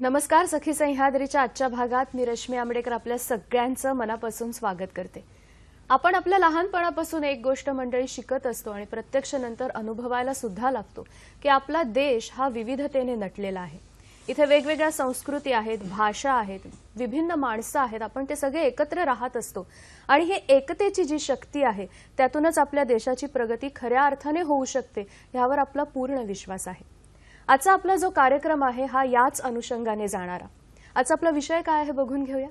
नमस्कार. सखी सह्याद्रीच्या आजच्या भागात मी रश्मी आंबेडकर आपल्या सगळ्यांचं मनापासून स्वागत करते. आपण आपल्या लहानपणापासून एक गोष्ट मंडळी शिकत असतो आणि प्रत्यक्ष नंतर अनुभवायला सुद्धा लागतो की आपला देश हा विविधतेने नटलेला आहे. इथे वेगवेगळ्या संस्कृती आहेत, भाषा आहेत, विभिन्न माणसं आहेत. आपण ते सगळे एकत्र राहत असतो आणि हे एकतेची जी शक्ती आहे त्यातूनच आपल्या देशाची प्रगती खऱ्या अर्थाने होऊ शकते यावर आपला पूर्ण विश्वास आहे. आजचा आपला जो कार्यक्रम आहे हा याच अनुषंगाने जाणारा. आजचा आपला विषय काय आहे बघून घेऊया.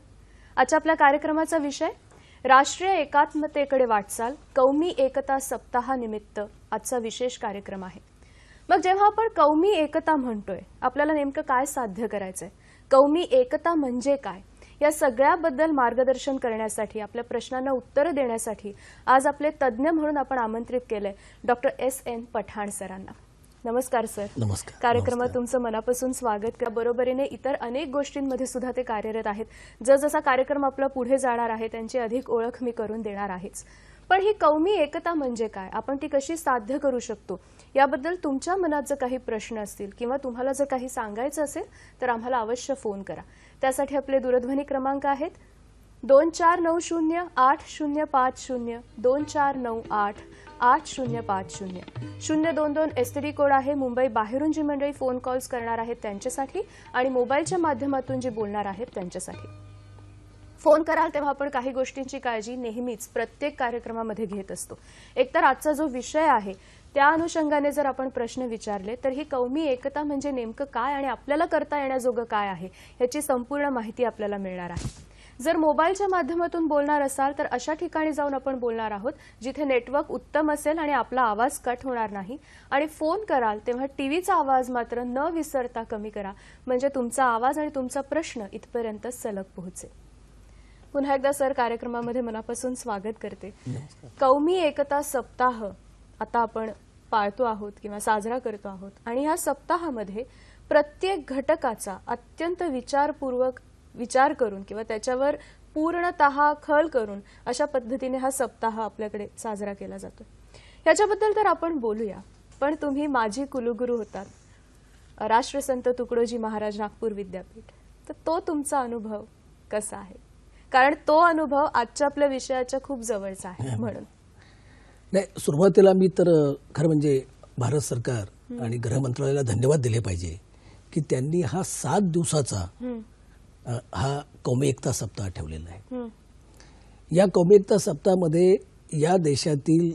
आजच्या आपल्या कार्यक्रमाचा विषय राष्ट्रीय एकात्मतेकडे वाटचाल, कौमी एकता सप्ताहानिमित्त आजचा विशेष कार्यक्रम आहे. मग जेव्हा आपण कौमी एकता म्हणतोय आपल्याला नेमकं काय साध्य करायचंय, कौमी एकता म्हणजे काय, या सगळ्याबद्दल मार्गदर्शन करण्यासाठी, आपल्या प्रश्नांना उत्तर देण्यासाठी आज आपले तज्ज्ञ म्हणून आपण आमंत्रित केलंय डॉक्टर S.N. पठाण सरांना. नमस्कार सर. नमस्कार. कार्यक्रमात तुमचं मनापासून स्वागत. बरोबरीने इतर अनेक गोष्टींमध्ये सुद्धा ते कार्यरत आहेत. जसजसा कार्यक्रम आपला पुढे जाणार आहे त्यांची अधिक ओळख मी करून देणार आहेच. पण ही कौमी एकता म्हणजे काय, आपण ती कशी साध्य करू शकतो, याबद्दल तुमच्या मनात जर काही प्रश्न असतील किंवा तुम्हाला जर काही सांगायचं असेल तर आम्हाला अवश्य फोन करा. त्यासाठी आपले दूरध्वनी क्रमांक आहेत 24908050, 24988050, 022 STD कोड आहे. मुंबई बाहेरून जी मंडळी फोन कॉल्स करणार आहेत त्यांच्यासाठी आणि मोबाईलच्या माध्यमातून जी बोलणार आहेत त्यांच्यासाठी. फोन कराल तेव्हा आपण काही गोष्टींची काळजी नेहमीच प्रत्येक कार्यक्रमामध्ये घेत असतो. एकतर आजचा जो विषय आहे त्या अनुषंगाने जर आपण प्रश्न विचारले तर ही कौमी एकता म्हणजे नेमकं काय आणि आपल्याला करता येण्याजोगं काय आहे याची संपूर्ण माहिती आपल्याला मिळणार आहे. जर मोबाईलच्या माध्यमातून बोलणार असाल तर अशा ठिकाणी जाऊन आपण बोलणार आहोत जिथे नेटवर्क उत्तम असेल आणि आपला आवाज कट होणार नाही. आणि फोन कराल तेव्हा टीव्हीचा आवाज मात्र न विसरता कमी करा, म्हणजे तुमचा आवाज आणि तुमचा प्रश्न इथपर्यंत सलग पोहोचेल. पुन्हा एकदा सर कार्यक्रमामध्ये मनापासून स्वागत करते. कौमी एकता सप्ताह आता आपण पाळतो आहोत किंवा साजरा करतो आहोत आणि या सप्ताहामध्ये प्रत्येक घटकाचा अत्यंत विचारपूर्वक विचार करून किंवा त्याच्यावर पूर्णतः खल करून अशा पद्धतीने हा सप्ताह आपल्याकडे साजरा केला जातो. याच्याबद्दल तर आपण बोलूया, पण तुम्ही माजी कुलगुरू होतात, राष्ट्रसंत तुकडोजी महाराज नागपूर विद्यापीठ, तर तो तुमचा अनुभव कसा आहे? कारण तो अनुभव आजच्या आपल्या विषयाच्या खूप जवळचा आहे. म्हणून नाही, सुरुवातीला मी तर खरं म्हणजे भारत सरकार आणि गृह मंत्रालयाला धन्यवाद दिले पाहिजे की त्यांनी हा 7 दिवसाचा हा कौमी एकता सप्ताह ठेवलेला आहे. या कौमी एकता सप्ताहामध्ये या देशातील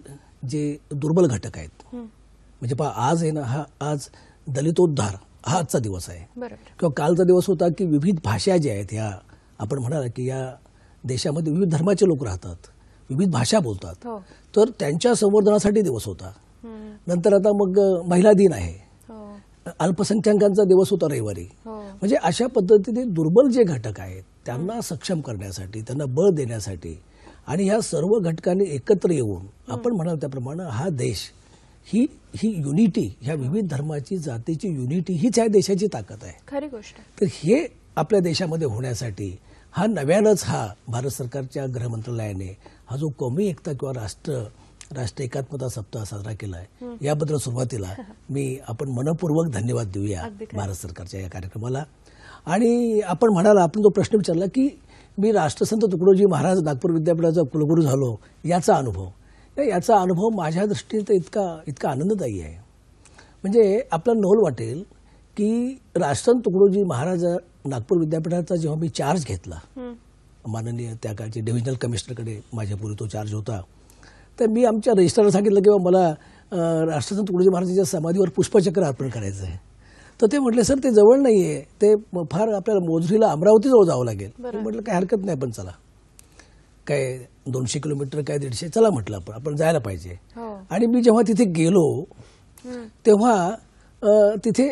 जे दुर्बल घटक आहेत, म्हणजे पहा आज आहे ना, हा आज दलितोद्धार हा आजचा दिवस आहे किंवा कालचा दिवस होता की विविध भाषा ज्या आहेत ह्या आपण म्हणाला की या देशामध्ये विविध धर्माचे लोक राहतात, विविध भाषा बोलतात, तर त्यांच्या संवर्धनासाठी दिवस होता. नंतर आता मग महिला दिन आहे, अल्पसंख्याकांचा दिवस होता रविवारी. म्हणजे अशा पद्धतीने दुर्बल जे घटक आहेत त्यांना सक्षम करण्यासाठी, त्यांना बळ देण्यासाठी आणि ह्या सर्व घटकांनी एकत्र येऊन आपण म्हणाल त्याप्रमाणे हा देश ही युनिटी, ह्या विविध धर्माची जातीची युनिटी हीच या देशाची ताकद आहे. खरी गोष्ट. तर हे आपल्या देशामध्ये होण्यासाठी हा नव्यानंच हा भारत सरकारच्या गृह मंत्रालयाने हा जो कौमी एकता किंवा राष्ट्र एकात्मता सप्ताह साजरा केला आहे, याबद्दल सुरुवातीला आपण मनपूर्वक धन्यवाद देऊया भारत सरकारच्या या कार्यक्रमाला. आणि आपण म्हणाला, आपण जो प्रश्न विचारला की मी राष्ट्रसंत तुकडोजी महाराज नागपूर विद्यापीठाचा कुलगुरू झालो, याचा अनुभव माझ्या दृष्टीने तर इतका आनंददायी आहे. म्हणजे आपल्याला नवल वाटेल की राष्ट्रसंत तुकडोजी महाराज नागपूर विद्यापीठाचा जेव्हा मी चार्ज घेतला, माननीय त्या काळचे डिव्हिजनल कमिशनरकडे माझ्यापूर्वी तो चार्ज होता, तर मी आमच्या रजिस्ट्रारला सांगितलं की मला राष्ट्रसंत तुकडोजी महाराजांच्या समाधीवर पुष्पचक्र अर्पण करायचं आहे. तर ते म्हटले सर ते जवळ नाही आहे, ते फार आपल्याला मोजरीला अमरावतीजवळ जावं लागेल. म्हटलं काय हरकत नाही, पण चला, काय 200 किलोमीटर काय 150, चला म्हटलं आपण जायला पाहिजे. आणि मी जेव्हा तिथे गेलो तेव्हा तिथे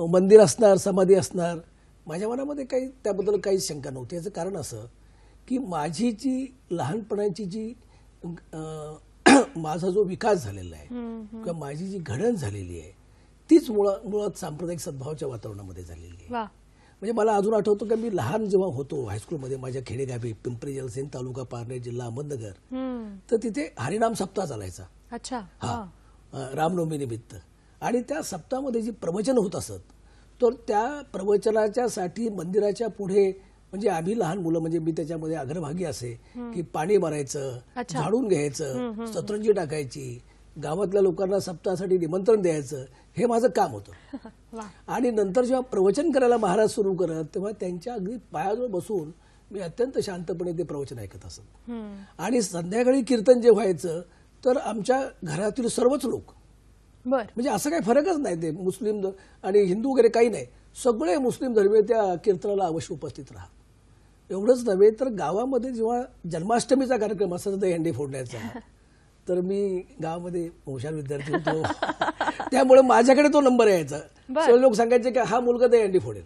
मंदिर असणार, समाधी असणार, माझ्या मनामध्ये काही त्याबद्दल काहीच शंका नव्हती. याचं कारण असं की माझी जी लहानपणाची जी माझा जो विकास झालेला आहे किंवा माझी जी घडण झालेली आहे तीच मुळात सांप्रदायिक सद्भावाच्या वातावरणामध्ये झालेली आहे. म्हणजे मला अजून आठवतं की मी लहान जेव्हा होतो हायस्कूलमध्ये माझ्या खेडेगावी पिंपरी जलसेन तालुका पारनेर जिल्हा अहमदनगर, तर तिथे हरिनाम सप्ताह चालायचा. अच्छा. रामनवमी निमित्त. आणि त्या सप्ताहामध्ये जी प्रवचन होत असत तर त्या प्रवचनाच्यासाठी मंदिराच्या पुढे म्हणजे आम्ही लहान मुलं म्हणजे मी त्याच्यामध्ये अग्रभागी असे की पाणी मारायचं, झाडून घ्यायचं, सतरंजी टाकायची, गावातल्या लोकांना सप्ताहासाठी निमंत्रण द्यायचं, हे माझं काम होतं. आणि नंतर जेव्हा प्रवचन करायला महाराज सुरू करत तेव्हा त्यांच्या अगदी पायाजवळ बसून मी अत्यंत शांतपणे ते प्रवचन ऐकत असत. आणि संध्याकाळी कीर्तन जे व्हायचं तर आमच्या घरातील सर्वच लोक म्हणजे असं काही फरकच नाही, ते मुस्लिम आणि हिंदू वगैरे काही नाही, सगळे मुस्लिम धर्मीय त्या कीर्तनाला अवश्य उपस्थित राहा. एवढंच नव्हे तर गावामध्ये जेव्हा जन्माष्टमीचा कार्यक्रम असायचा दहीहंडी फोडण्याचा, तर मी गावामध्ये हुशार विद्यार्थी होतो त्यामुळे माझ्याकडे तो नंबर यायचा. सगळे लोक सांगायचे की हा मुलगा दहीहंडी फोडेल.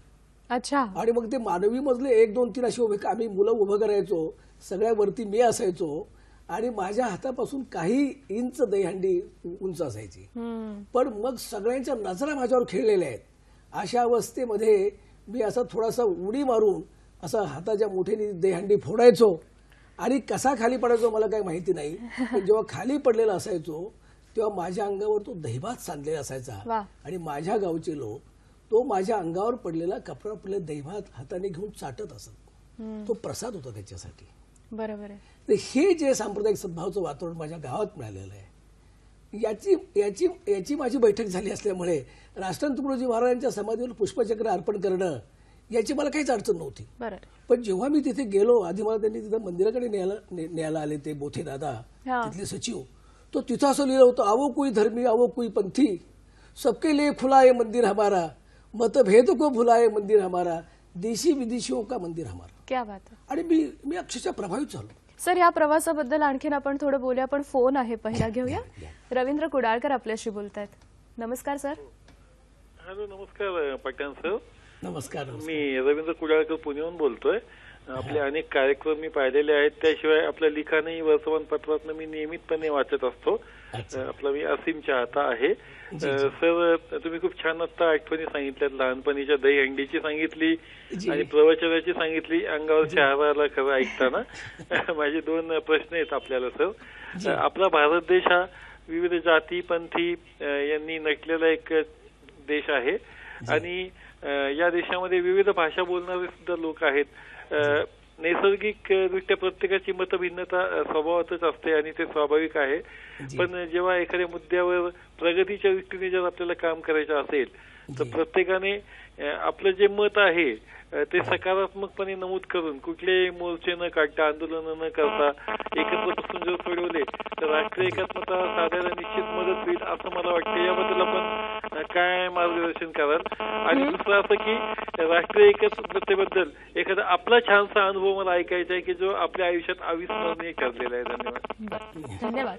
अच्छा. आणि मग ते मानवी मजले 1 2 3 असे उभे, आम्ही मुलं उभं करायचो, सगळ्यावरती मी असायचो आणि माझ्या हातापासून काही इंच दहीहंडी उंच असायची. पण मग सगळ्यांच्या नजरा माझ्यावर खेळलेल्या आहेत. अशा अवस्थेमध्ये मी असा थोडासा उडी मारून असा हाताच्या मुठीने दहीहंडी फोडायचो आणि कसा खाली पडायचो मला काही माहिती नाही. पण जेव्हा खाली पडलेला असायचो तेव्हा माझ्या अंगावर तो दहीभात सांडलेला असायचा आणि माझ्या गावचे लोक तो माझ्या अंगावर पडलेला कपडा पडलेला दहीभात हाताने घेऊन चाटत असत. तो प्रसाद होता त्याच्यासाठी. बरोबर आहे. तर हे जे सांप्रदायिक सद्भावाचं वातावरण माझ्या गावात मिळालेलं आहे, याची याची याची माझी बैठक झाली असल्यामुळे राष्ट्रसंत तुकडोजी महाराजांच्या समाधीवर पुष्पचक्र अर्पण करणं याची मला काहीच अडचण नव्हती. पण जेव्हा मी तिथे गेलो, आधी मला त्यांनी तिथं मंदिराकडे न्यायला आले ते बोथे दादा तिथले सचिव, तो तिथं असं लिहिलं होतं, आवो कोई धर्मी आवो कोई पंथी, सबके लिए खुला है मंदिर हमारा, मतभेद को भुलाए मंदिर हमारा, देशी विदेशियों का मंदिर हमारा. क्या बात आहे. आणि मी अक्षरशः प्रभावित झालो. सर, या प्रवासाबद्दल आणखीन आपण थोडं बोलूया, पण फोन आहे पहिला घेऊया. रवींद्र कुडाळकर आपल्याशी बोलतायत. नमस्कार सर. हॅलो, नमस्कार पठाण सर. नमस्कार. मी रवींद्र कुडाळकर पुण्याहून बोलतोय. आपले अनेक कार्यक्रम मी पाहिलेले आहेत, त्याशिवाय आपलं लिखाणही वर्तमानपत्रात मी नियमितपणे वाचत असतो. आपला मी असीम चाहता आहे. सर, तुम्ही खूप छान आता आठवणी सांगितल्यात, लहानपणीच्या दहीहंडीची सांगितली आणि प्रवचनाची सांगितली, अंगावर शहारा आला खरं ऐकताना. माझे 2 प्रश्न आहेत आपल्याला सर. आपला भारत देश हा विविध जाती पंथी यांनी नटलेला एक देश आहे आणि या देशामध्ये विविध भाषा बोलणारे सुद्धा लोक आहेत. नैसर्गिक दृष्ट्या प्रत्येकाची मतभिन्नता स्वभावातच असते आणि ते स्वाभाविक आहे. पण जेव्हा एखाद्या मुद्द्यावर प्रगतीच्या दृष्टीने जर आपल्याला काम करायचं असेल तर प्रत्येकाने आपलं जे मत आहे ते सकारात्मकपणे नमूद करून कुठलेही मोर्चे न काढता, आंदोलन न करता एकत्र बसून जर सोडवले तर राष्ट्रीय एकात्मता साधायला निश्चित मदत होईल असं मला वाटतं. याबद्दल आपण काय मार्गदर्शन कराल? आणि दुसरं असं की राष्ट्रीय एकात्मतेबद्दल एखादा आपला छानसा अनुभव मला ऐकायचा आहे की जो आपल्या आयुष्यात अविस्मरणीय ठरलेला आहे. धन्यवाद. धन्यवाद.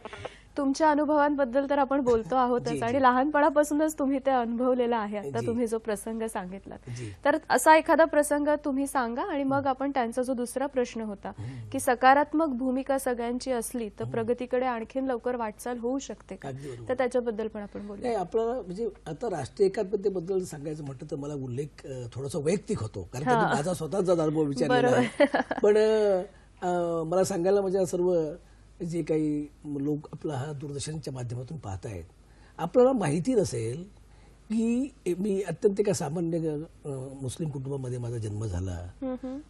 तुमच्या अनुभवांबद्दल तर आपण बोलतो आहोतच आणि लहानपणापासूनच तुम्ही ते अनुभवलेलं आहे. आता तुम्ही जो प्रसंग सांगितलात, तर असा एखादा प्रसंग तुम्ही सांगा आणि मग आपण त्यांचा जो दुसरा प्रश्न होता की सकारात्मक भूमिका सगळ्यांची असली तर प्रगतीकडे आणखीन लवकर वाटचाल होऊ शकते का, तर त्याच्याबद्दल पण आपण बोलूया. आपल्याला म्हणजे आता राष्ट्रीय एकात्मतेबद्दल सांगायचं म्हटलं तर मला उल्लेख थोडासा वैयक्तिक होतो, कारण त्यांनी माझा स्वतःचा अनुभव विचारलेला आहे. पण मला सांगायला म्हणजे सर्व जे काही लोक आपला हा दूरदर्शनच्या माध्यमातून पाहतायत, आपल्याला माहिती नसेल की मी अत्यंत एका सामान्य मुस्लिम कुटुंबामध्ये माझा जन्म झाला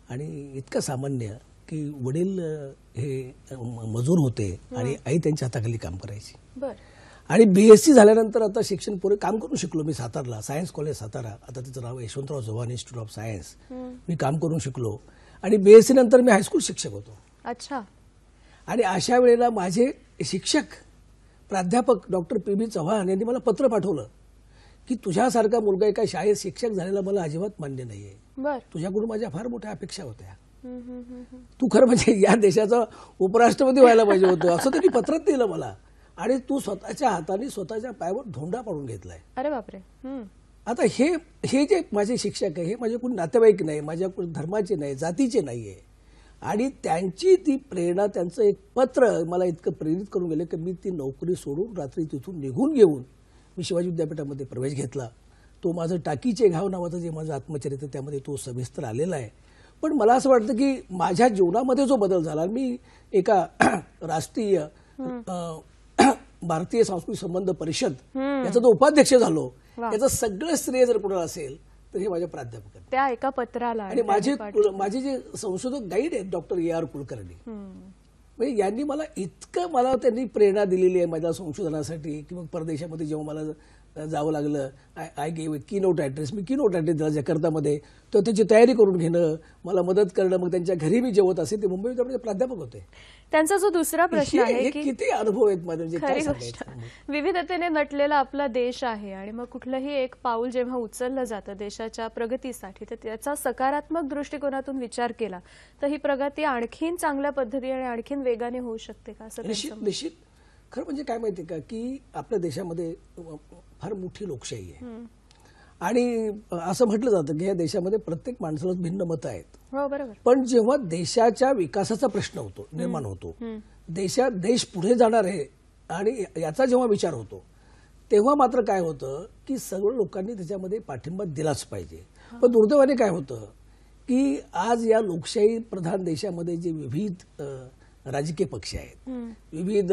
आणि इतका सामान्य की वडील हे मजूर होते आणि आई त्यांच्या हाताखाली काम करायची. आणि BSc झाल्यानंतर आता शिक्षण पुढे काम करून शिकलो मी सातारला, सायन्स कॉलेज सातारा, आता त्याचं नाव Yashwantrao Chavan institute of science. मी काम करून शिकलो आणि BSc नंतर मी हायस्कूल शिक्षक होतो. अच्छा. आणि अशा वेळेला माझे शिक्षक प्राध्यापक डॉक्टर PB चव्हाण यांनी मला पत्र पाठवलं की तुझ्यासारखा मुलगा एका शाळेत शिक्षक झालेला मला अजिबात मान्य नाहीये, तुझ्याकडून माझ्या फार मोठ्या अपेक्षा होत्या, तू खरं म्हणजे या देशाचा उपराष्ट्रपती व्हायला पाहिजे होतं, असं त्यांनी पत्रात दिलं मला. आणि तू स्वतःच्या हाताने स्वतःच्या पायावर धोंडा पाडून घेतलाय. अरे बापरे. आता हे जे माझे शिक्षक आहे हे माझे कोणी नातेवाईक नाही, माझ्या कोणी धर्माचे नाही, जातीचे नाहीये. आणि त्यांची ती प्रेरणा, त्यांचं एक पत्र मला इतकं प्रेरित करून गेलं की मी ती नोकरी सोडून रात्री तिथून निघून घेऊन मी शिवाजी विद्यापीठामध्ये प्रवेश घेतला. तो माझं टाकीचे घाव नावाचं जे माझं आत्मचरित्र त्यामध्ये तो सविस्तर आलेला आहे. पण मला असं वाटतं की माझ्या जीवनामध्ये जो बदल झाला, मी एका राष्ट्रीय भारतीय सांस्कृतिक संबंध परिषद याचा जो उपाध्यक्ष झालो, याचं सगळं श्रेय जर कुणाला असेल तर हे माझे प्राध्यापक आहेत. त्या एका पत्राला आणि माझे जे संशोधक गाईड आहेत डॉक्टर AR कुलकर्णी, म्हणजे यांनी मला त्यांनी प्रेरणा दिलेली आहे माझ्या संशोधनासाठी. किंवा परदेशामध्ये जेव्हा मला जावं लागलं, I gave keynote address, me keynote address दिला जकार्तामध्ये, तर त्याची तयारी करून घेणं, मला मदत करणं, मग त्यांच्या घरी मी जेवत असे. ते मुंबई विद्यापीठाचे प्राध्यापक होते. त्यांचा जो दुसरा प्रश्न आहे की किती अनुभव आहेत माझे, म्हणजे काय खरी गोष्ट, सांगायचं. विविधतेने नटलेला आपला देश आहे आणि मग कुठलंही एक पाऊल जेव्हा उचललं जातं देशाच्या प्रगतीसाठी, तर त्याचा सकारात्मक दृष्टिकोनातून विचार केला तर ही प्रगती आणखीन चांगल्या पद्धतीने आणि आणखीन वेगाने होऊ शकते का, असं त्यांचं मत. निश्चित. खरं म्हणजे काय माहितीये का, की आपल्या देशामध्ये फार मोठी लोकशाही आहे. आणि असं म्हटलं जातं की या देशामध्ये प्रत्येक माणसाला भिन्न मतं आहेत. हो, बरोबर. पण जेव्हा देशाच्या विकासाचा प्रश्न होतो, निर्माण होतो, देश पुढे जाणार आहे आणि याचा जेव्हा विचार होतो, तेव्हा मात्र काय होतं की सर्व लोकांनी त्याच्यामध्ये पाठिंबा दिलाच पाहिजे. पण दुर्दैवाने काय होतं की आज या लोकशाही प्रधान देशामध्ये जे विविध राजकीय पक्ष आहेत, विविध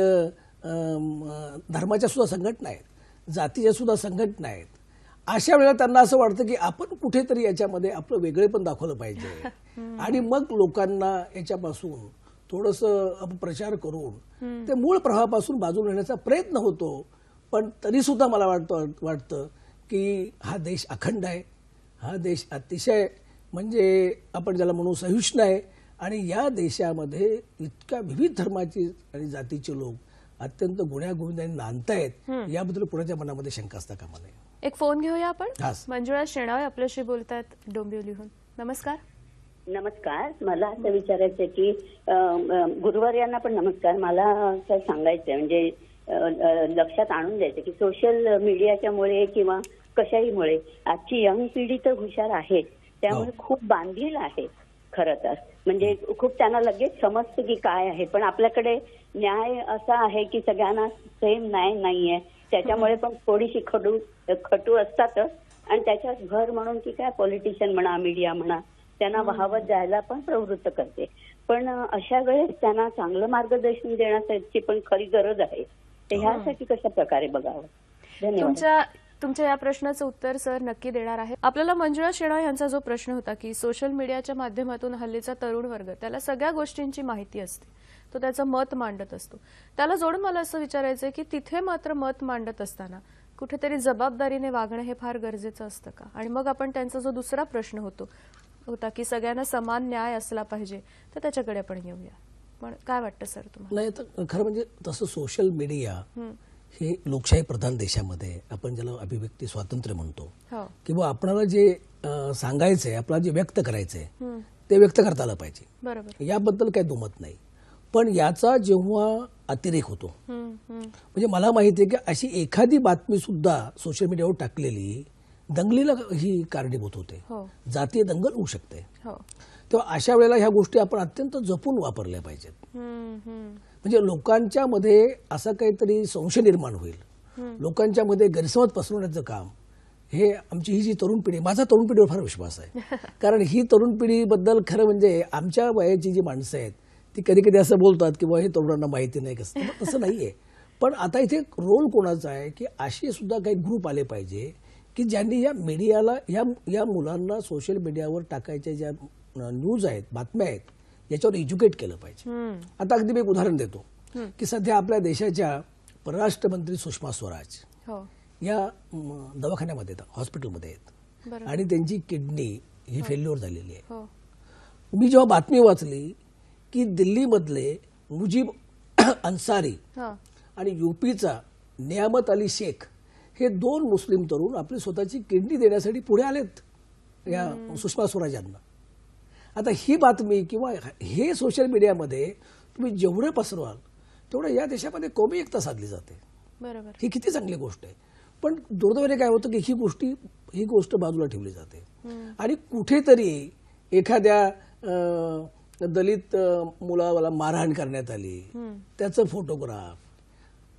धर्माच्या सुद्धा संघटना आहेत, जातीच्या सुद्धा संघटना आहेत, अशा वेळेला त्यांना असं वाटतं की आपण कुठेतरी याच्यामध्ये आपलं वेगळेपण दाखवलं पाहिजे आणि मग लोकांना याच्यापासून थोडंसं अपप्रचार करून ते मूळ प्रवाहापासून बाजूला नेण्याचा प्रयत्न होतो. पण तरी सुद्धा मला वाटतं की हा देश अखंड आहे, हा देश अतिशय म्हणजे आपण ज्याला म्हणू सहिष्णू आहे आणि या देशामध्ये इतक्या विविध धर्माची आणि जातीचे लोक अत्यंत गुण्यागोविंदाने नांदतायत, याबद्दल कुणाच्या मनामध्ये शंका असता कामा नये. एक फोन घेऊया आपण. हाच. मंजुळा शेणावळे आपल्याशी बोलतात डोंबिवलीहून. नमस्कार. नमस्कार. मला असं विचारायचं की गुरुवार पण नमस्कार. मला असं सांगायचं म्हणजे लक्षात आणून द्यायचं की सोशल मीडियाच्यामुळे किंवा कशाहीमुळे आजची यंग पिढी तर हुशार आहे, त्यामुळे खूप बांधील आहे खरं तर. म्हणजे खूप त्यांना लगेच समजतं की काय आहे. पण आपल्याकडे न्याय असा आहे की सगळ्यांना सेम न्याय नाहीये, त्याच्यामुळे पण थोडीशी खटू असतातच. आणि त्याच्यात भर म्हणून की काय पॉलिटिशियन म्हणा, मीडिया म्हणा, त्यांना वाहवत जायला पण प्रवृत्त करते. पण अशा वेळेस त्यांना चांगलं मार्गदर्शन देण्याची पण खरी गरज आहे. तर ह्यासाठी कशा प्रकारे बघावं. धन्यवाद. तुमच्या या प्रश्नाचं उत्तर सर नक्की देणार आहे. आपल्याला मंजुळा शेणावळे यांचा जो प्रश्न होता की सोशल मीडियाच्या माध्यमातून हल्लीचा तरुण वर्ग, त्याला सगळ्या गोष्टींची माहिती असते, तो त्याचं मत मांडत असतो. त्याला जोडून मला असं विचारायचं की तिथे मात्र मत मांडत असताना कुठेतरी जबाबदारीने वागणं हे फार गरजेचं असतं का? आणि मग आपण त्यांचा जो दुसरा प्रश्न होता की सगळ्यांना समान न्याय असला पाहिजे, तर त्याच्याकडे आपण येऊया. पण काय वाटतं सर तुम्हाला? नाही, तर खरं म्हणजे तसं सोशल मीडिया हे लोकशाही प्रधान देशामध्ये आपण ज्याला अभिव्यक्ती स्वातंत्र्य म्हणतो, किंवा आपल्याला जे सांगायचंय, आपल्याला जे व्यक्त करायचंय ते व्यक्त करता आलं पाहिजे. बरोबर. याबद्दल काही दुमत नाही. पण याचा जेव्हा अतिरेक होतो, म्हणजे मला माहिती आहे की अशी एखादी बातमी सुद्धा सोशल मीडियावर टाकलेली दंगलीला ही कारणीभूत होते, जातीय दंगल होऊ शकते. तेव्हा अशा वेळेला ह्या गोष्टी आपण अत्यंत जपून वापरल्या पाहिजेत. म्हणजे लोकांच्या मध्ये असा काहीतरी संशय निर्माण होईल, लोकांच्या मध्ये गैरसमज पसरवण्याचं काम हे आमची ही जी तरुण पिढी, माझा तरुण पिढीवर फार विश्वास आहे. कारण ही तरुण पिढीबद्दल खरं म्हणजे आमच्या वयाची जी माणसं आहेत ती कधी कधी असं बोलतात की हे तरुणांना माहिती नाही कसं, तसं नाहीये. पण आता इथे रोल कोणाचा आहे की असे सुद्धा काही ग्रुप आले पाहिजे की ज्यांनी या मीडियाला, या मुलांना सोशल मीडियावर टाकायच्या ज्या न्यूज आहेत, बातम्या आहेत, याच्यावर एज्युकेट केलं पाहिजे. आता अगदी मी एक उदाहरण देतो की सध्या आपल्या देशाच्या परराष्ट्र मंत्री सुषमा स्वराज या दवाखान्यामध्ये आहेत, हॉस्पिटलमध्ये आहेत आणि त्यांची किडनी ही फेल्युअर झालेली आहे. मी जेव्हा बातमी वाचली की दिल्लीमधले मुजीब अन्सारी आणि यूपीचा नियामत अली शेख हे 2 मुस्लिम तरुण आपली स्वतःची किडनी देण्यासाठी पुढे आलेत या सुषमा स्वराज यांना. आता ही बातमी किंवा हे सोशल मीडियामध्ये तुम्ही जेवढे पसरवाल तेवढं या देशामध्ये कौमी एकता साधली जाते. बरोबर. ही किती चांगली गोष्ट आहे. पण दुर्दैवाने काय होतं की ही गोष्ट बाजूला ठेवली जाते आणि कुठेतरी एखाद्या दलित मुलाला मारहाण करण्यात आली, त्याचं फोटोग्राफ,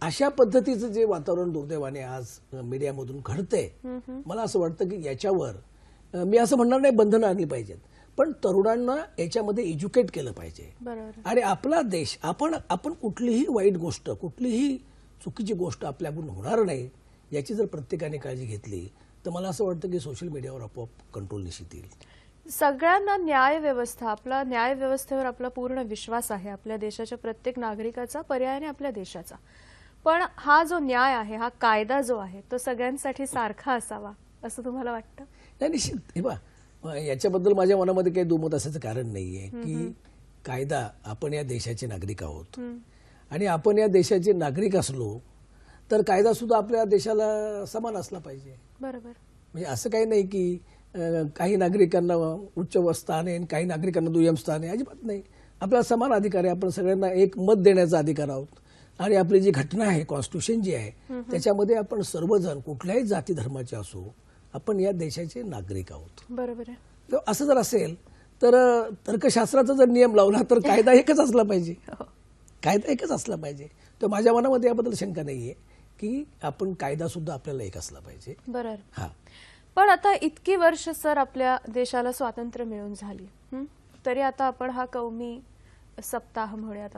अशा पद्धतीचं जे वातावरण दुर्दैवाने आज मीडियामधून घडतंय, मला असं वाटतं की याच्यावर मी असं म्हणणार नाही बंधनं आणली पाहिजेत, पण तरुणांना याच्यामध्ये एज्युकेट केलं पाहिजे. आणि आपला देश, आपण कुठलीही वाईट गोष्ट, कुठलीही चुकीची गोष्ट आपल्याकडून होणार नाही याची जर प्रत्येकाने काळजी घेतली तर मला असं वाटतं की सोशल मीडियावर आपोआप कंट्रोल निश्चित येईल. सगळ्यांना न्याय व्यवस्था, आपला न्याय व्यवस्थेवर आपला पूर्ण विश्वास आहे, आपल्या देशाच्या प्रत्येक नागरिकाचा, पर्यायाने आपल्या देशाचा. पण हा जो न्याय आहे, हा कायदा जो आहे, तो सगळ्यांसाठी सारखा असावा असं तुम्हाला वाटतं? नाही, निश्चित. हे बघा, याच्याबद्दल माझ्या मनामध्ये काही दुमत असायचं कारण नाहीये की कायदा, आपण या देशाचे नागरिक आहोत आणि आपण या देशाचे नागरिक असलो तर कायदा सुद्धा आपल्या देशाला समान असला पाहिजे. बरोबर. म्हणजे असं काही नाही की काही नागरिकांना उच्च स्थान आहे आणि काही नागरिकांना दुय्यम स्थान आहे, अजिबात नाही. आपल्याला समान अधिकार आहे. आपण सगळ्यांना एक मत देण्याचा अधिकार आहोत आणि आपली जी घटना आहे, कॉन्स्टिट्यूशन जी आहे, त्याच्यामध्ये आपण सर्वजण कुठल्याही जाती धर्माचे असो, आपण या देशाचे नागरिक आहोत. बरोबर आहे. तर असं जर असेल तर तर्कशास्त्राचा जर नियम लावला तर कायदा एकच असला पाहिजे. कायदा एकच असला पाहिजे. तर माझ्या मनामध्ये याबद्दल शंका नाहीये की आपण कायदा सुद्धा आपल्याला एक असला पाहिजे. बरोबर. हा, पण आता इतकी वर्ष सर आपल्या देशाला स्वातंत्र्य मिळून झाली, तरी आता आपण हा कौमी सप्ताह म्हणूयात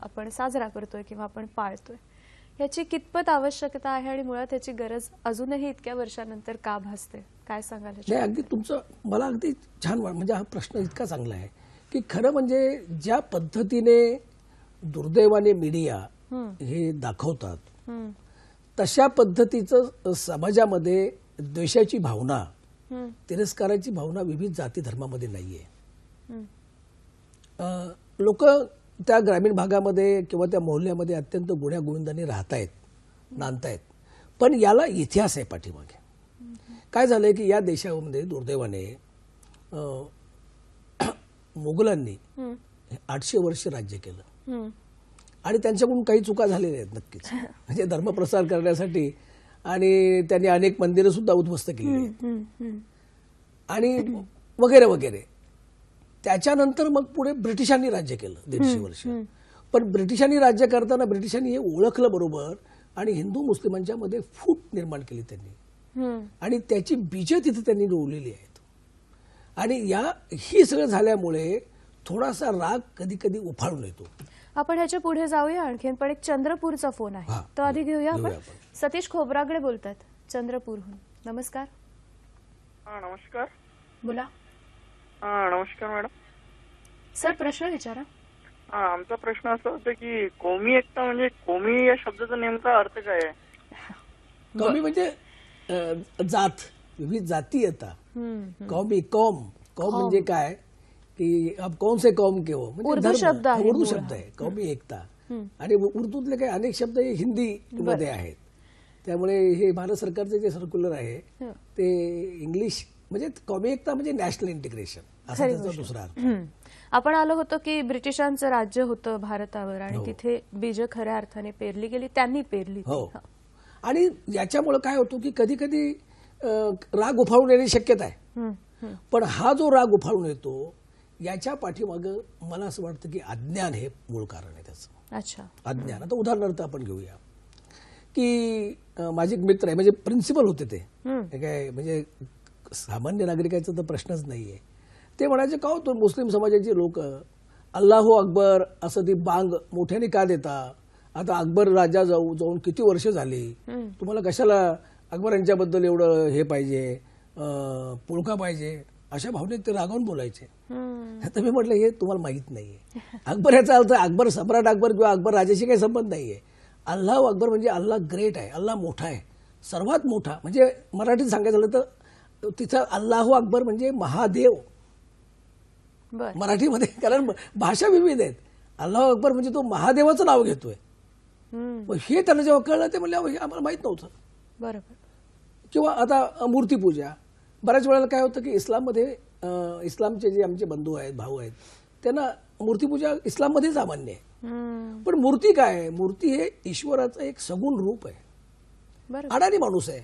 आपण साजरा करतोय किंवा आपण पाळतोय. याची कितपत आवश्यकता आहे आणि मुळात याची गरज अजूनही इतक्या वर्षानंतर का भासते? काय सांगाल? नाही, अगदी तुमचं मला अगदी छान म्हणजे हा प्रश्न इतका चांगला आहे की खरं म्हणजे ज्या पद्धतीने दुर्दैवाने मीडिया हे दाखवतात तशा पद्धतीचं समाजामध्ये द्वेषाची भावना, तिरस्काराची भावना विविध जाती धर्मामध्ये नाहीये. लोक त्या ग्रामीण भागामध्ये किंवा त्या मोहल्ल्यामध्ये अत्यंत गुण्यागोविंदाने राहतायत, नांदतायत. पण याला इतिहास आहे पाठीमागे. काय झालंय की या देशामध्ये दुर्दैवाने मुघलांनी 800 वर्ष राज्य केलं आणि त्यांच्याकडून काही चुका झालेल्या आहेत नक्कीच. म्हणजे धर्मप्रसार करण्यासाठी आणि त्यांनी अनेक मंदिरं सुद्धा उद्ध्वस्त केली आहेत आणि वगैरे वगैरे. त्याच्यानंतर मग पुढे ब्रिटिशांनी राज्य केलं 150 वर्ष. पण ब्रिटिशांनी राज्य करताना ब्रिटिशांनी हे ओळखलं बरोबर आणि हिंदू मुस्लिमांच्या मध्ये फूट निर्माण केली त्यांनी आणि त्याची बीजं तिथे त्यांनी रोवलेली आहेत. आणि ही सगळं झाल्यामुळे थोडासा राग कधी कधी उफाळून येतो. आपण ह्याच्या पुढे जाऊया आणखीन, पण एक चंद्रपूरचा फोन आहे तो आधी घेऊया आपण. सतीश खोब्रागडे बोलतात चंद्रपूरहून. नमस्कार. नमस्कार. बोला. नमस्कार मॅडम. सर प्रश्न विचारा. आमचा प्रश्न असा होता की कौमी एकता म्हणजे कौमी या शब्दाचा नेमका अर्थ काय आहे? कौमी म्हणजे जात, विविध जातीयता. कौमी, कौम म्हणजे काय की अब कौन से कौम के हो म्हणजे उर्दू शब्द आहे कौमी एकता. आणि उर्दूतले काही अनेक शब्द हे हिंदी मध्ये आहेत. त्यामुळे हे भारत सरकारचे जे सर्क्युलर आहे ते इंग्लिश म्हणजे कौमी एकता म्हणजे नॅशनल इंटिग्रेशन असा त्याचा दुसरा अर्थ. आपण आलो होतो की ब्रिटिशांचं राज्य होतं भारतावर आणि तिथे बीज खऱ्या अर्थाने पेरली गेली, त्यांनी पेरली. हो. आणि याच्यामुळे काय होतं की कधी कधी राग उफाळून येण्याची शक्यता आहे. पण हा जो राग उफाळून येतो याच्या पाठीमागं मला असं वाटतं की अज्ञान हे मूळ कारण आहे त्याचं. अच्छा. अज्ञान. आता उदाहरणार्थ आपण घेऊया की माझे एक मित्र आहे, म्हणजे प्रिन्सिपल होते ते काय, म्हणजे सामान्य नागरिकाचा तर प्रश्नच नाहीये. ते म्हणायचे का तो मुस्लिम समाजाचे लोक अल्लाहू अकबर असं ती बांग मोठ्याने का देता? आता अकबर राजा जाऊन किती वर्ष झाली, तुम्हाला कशाला अकबर यांच्याबद्दल एवढं हे पाहिजे, पुळका पाहिजे, अशा भावनेत ते रागावून बोलायचे. तर मी म्हटलं हे तुम्हाला माहित नाहीये. अकबर याचा अर्थ अकबर सम्राट अकबर किंवा अकबर राजाशी काही संबंध नाहीये. अल्लाह अकबर म्हणजे अल्लाह ग्रेट आहे, अल्लाह मोठा आहे, सर्वात मोठा. म्हणजे मराठीत सांगायचं झालं तर तिथं अल्लाहू अकबर म्हणजे महादेव मराठीमध्ये, कारण भाषा विविध आहेत. अल्लाह अकबर म्हणजे तो महादेवाचं नाव घेतोय. हे त्यांना जेव्हा कळलं ते म्हणले हे आम्हाला माहित नव्हतं. बरोबर. किंवा आता मूर्तीपूजा. बऱ्याच वेळेला काय होतं की इस्लाममध्ये इस्लामचे जे आमचे बंधू आहेत, भाऊ आहेत, त्यांना मूर्तीपूजा इस्लाममध्ये सामान्य आहे. पण मूर्ती काय आहे? मूर्ती हे ईश्वराचं एक सगुण रूप आहे, अडाणी माणूस आहे.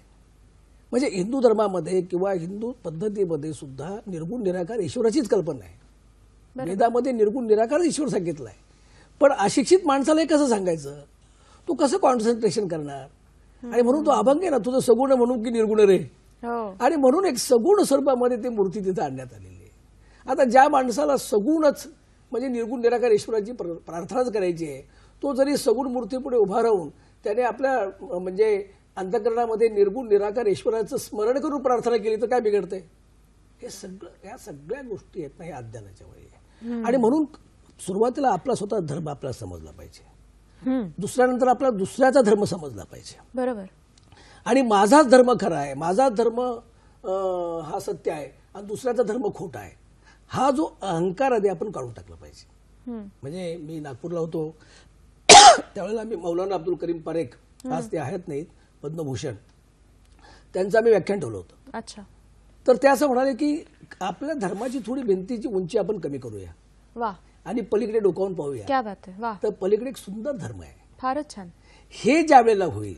म्हणजे हिंदू धर्मामध्ये किंवा हिंदू पद्धतीमध्ये सुद्धा निर्गुण निराकार ईश्वराचीच कल्पना आहे. वेदामध्ये निर्गुण निराकार ईश्वर सांगितलं आहे. पण अशिक्षित माणसाला कसं सांगायचं? तू कसं कॉन्सन्ट्रेशन करणार? आणि म्हणून तो अभंग आहे ना, तुझं सगुण म्हणून की निर्गुण रे. आणि म्हणून एक सगुण स्वरूपामध्ये ती मूर्ती तिथे आणण्यात आलेली आहे. आता ज्या माणसाला सगुणच म्हणजे निर्गुण निराकार ईश्वराची प्रार्थनाच करायची आहे, तो जरी सगुण मूर्तीपुढे उभा राहून त्याने आपल्या म्हणजे अंतःकरणामध्ये निर्गुण निराकार ईश्वराचं स्मरण करून प्रार्थना केली तर काय बिघडतंय? हे सगळं, या सगळ्या गोष्टी आहेत ना, हे अज्ञानाच्या वयी आहे. आणि म्हणून सुरुवातीला आपला स्वतः धर्म आपल्याला समजला पाहिजे, दुसऱ्यानंतर आपला दुसऱ्याचा धर्म समजला पाहिजे. बरोबर. आणि माझाच धर्म खरा आहे, माझाच धर्म हा सत्य आहे आणि दुसऱ्याचा धर्म खोटा आहे, हा जो अहंकार आहे आपण काढून टाकला पाहिजे. म्हणजे मी नागपूरला होतो त्यावेळेला मी मौलाना अब्दुल करीम पारेख, आज ते आहेत नाहीत, पद्मभूषण, त्यांचं आम्ही व्याख्यान ठेवलं होतं. अच्छा. तर ते असं म्हणाले की आपल्या धर्माची थोडी भिंतीची उंची आपण कमी करूया वा, आणि पलीकडे डोकावून पाहूया. क्या बात आहे. वा, तर पलीकडे एक सुंदर धर्म आहे. फारच छान. हे ज्या वेळेला होईल,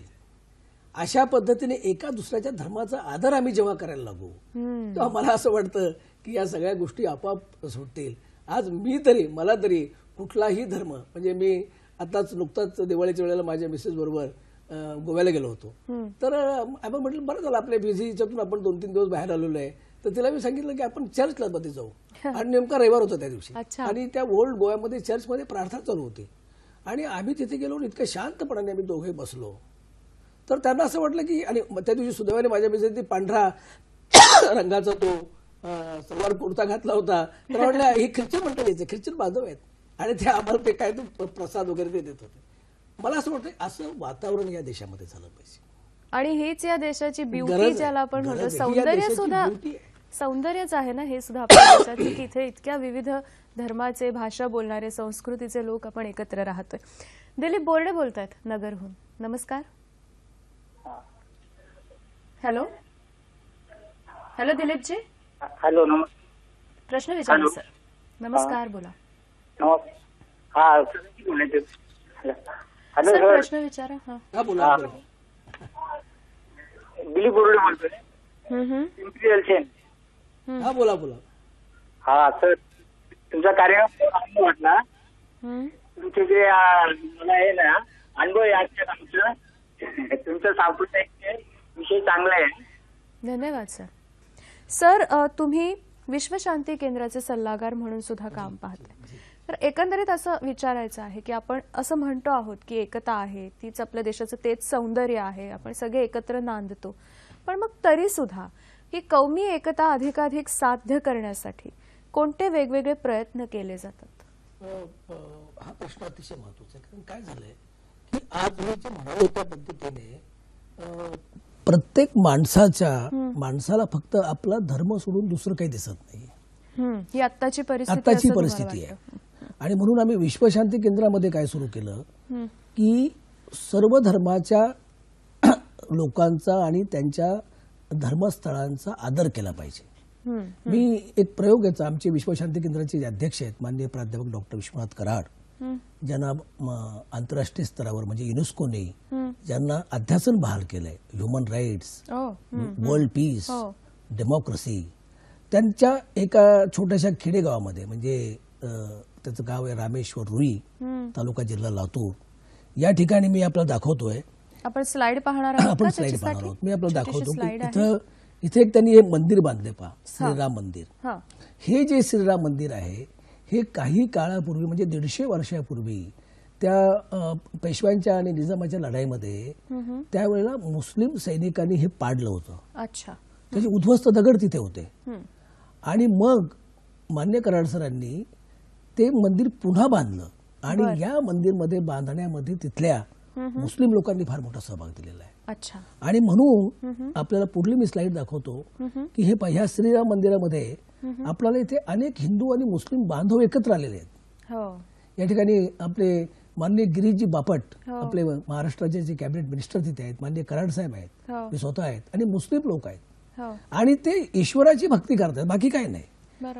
अशा पद्धतीने एका दुसऱ्याच्या धर्माचा आदर आम्ही जेव्हा करायला लागू, तेव्हा मला असं वाटतं की या सगळ्या गोष्टी आपोआप सुटतील. आज मला तरी कुठलाही धर्म, म्हणजे मी आताच नुकताच दिवाळीच्या वेळेला माझ्या मिसेस बरोबर गोव्याला गेलो होतो. तर आपण म्हटलं बरं झालं आपल्या बिझी याच्यातून आपण 2-3 दिवस बाहेर आलेलो आहे. तर तिला मी सांगितलं की आपण चर्चला मध्ये जाऊ. आणि नेमका रविवार होता त्या दिवशी, आणि त्या ओल्ड गोव्यामध्ये चर्चमध्ये प्रार्थना चालू होती. आणि आम्ही तिथे गेलो, इतक्या शांतपणाने आम्ही दोघे बसलो. तर त्यांना असं वाटलं की, आणि त्या दिवशी सुदैवाने माझ्या मिसेसने पांढरा रंगाचा तो सलवार कुर्ता घातला होता. तर म्हटलं हे ख्रिश्चन मंडळीचे, ख्रिश्चन बांधव आहेत, आणि ते आम्हाला ते काय तो प्रसाद वगैरे ते देत होते. मला असं वाटतं असं वातावरण या देशामध्ये झालं पाहिजे. आणि हीच या देशाची ब्युटी, गरज ज्याला आहे, आपण म्हणतो गरज आहे. ही या सौंदर्य देशाची सुद्धा, beauty आहे. सौंदर्यच आहे ना हे सुद्धा आपल्या देशात, की इथे इतक्या विविध धर्माचे, भाषा बोलणारे, संस्कृतीचे लोक आपण एकत्र राहतोय. दिलीप बोर्डे बोलतायत नगरहून. नमस्कार. Hello hello Dilip ji. हॅलो, प्रश्न विचारा सर. नमस्कार, बोला हॅलो सर, सर. प्रश्न विचारा. हा बोला. दिलीप बोर्डे बोलतोय, पिंपरी एलसेन. हा बोला बोला. हा सर, तुमचा कार्यक्रम आनंद वाटला. तुमचे जे मला आहे ना अनुभव आहे तुमचं सांस्कृतिक विषय चांगला आहे. धन्यवाद सर. सर, तुम्ही विश्वशांती केंद्राचे सल्लागार म्हणून सुद्धा काम पाहताय. तर एकंदरीत असं विचारायचं आहे की आपण असं म्हणतो आहोत की एकता आहे, तीच आपल्या देशाचं तेच सौंदर्य आहे, आपण सगळे एकत्र नांदतो. पण मग तरी सुद्धा ही कौमी एकता अधिकाधिक साध्य करण्यासाठी कोणते वेगवेगळे प्रयत्न केले जातात? हा प्रश्न अतिशय महत्वाचा आहे. कारण काय झालंय की आज मी जे म्हणालो त्या पद्धतीने प्रत्येक माणसाला फक्त आपला धर्म सोडून दुसरं काही दिसत नाही. ही आत्ताची परिस्थिती आहे. आणि म्हणून आम्ही विश्वशांती केंद्रामध्ये काय सुरू केलं की सर्व धर्माच्या लोकांचा आणि त्यांच्या धर्मस्थळांचा आदर केला पाहिजे. मी एक प्रयोग याचा, आमचे विश्वशांती केंद्राचे जे अध्यक्ष आहेत माननीय प्राध्यापक डॉक्टर विश्वनाथ कराड, ज्यांना आंतरराष्ट्रीय स्तरावर म्हणजे युनेस्कोने ज्यांना अध्यासन बहाल केलंय, human rights, world peace, democracy, त्यांच्या एका छोट्याशा खेडेगावामध्ये, म्हणजे त्याचं गाव आहे रामेश्वर रुई, तालुका जिल्हा लातूर, या ठिकाणी मी आपल्याला दाखवतोय. आपण स्लाइड पाहणार आहोत. आपण स्लाइड पाहणार आहोत. मी आपल्याला दाखवतो. इथे एक त्यांनी हे मंदिर बांधले, पहा, श्रीराम मंदिर. हे जे श्रीराम मंदिर आहे हे काही काळापूर्वी, म्हणजे 150 वर्षापूर्वी त्या पेशव्यांच्या आणि निजामाच्या लढाईमध्ये त्यावेळेला मुस्लिम सैनिकांनी हे पाडलं होतं. अच्छा. त्याचे उद्ध्वस्त दगड तिथे होते. आणि मग मान्य कराड सरांनी ते मंदिर पुन्हा बांधलं, आणि या मंदिरमध्ये बांधण्यामध्ये तिथल्या मुस्लिम लोकांनी फार मोठा सहभाग दिलेला आहे. अच्छा. आणि म्हणून आपल्याला पुढली मी स्लाइड दाखवतो की हे ह्या श्रीराम मंदिरामध्ये आपल्याला इथे अनेक हिंदू आणि मुस्लिम बांधव एकत्र आलेले आहेत. या ठिकाणी आपले माननीय गिरीशजी बापट, आपले महाराष्ट्राचे जे कॅबिनेट मिनिस्टर तिथे आहेत, माननीय कराड साहेब आहेत, ते स्वतः आहेत, आणि मुस्लिम लोक आहेत, आणि ते ईश्वराची भक्ती करतात, बाकी काही नाही.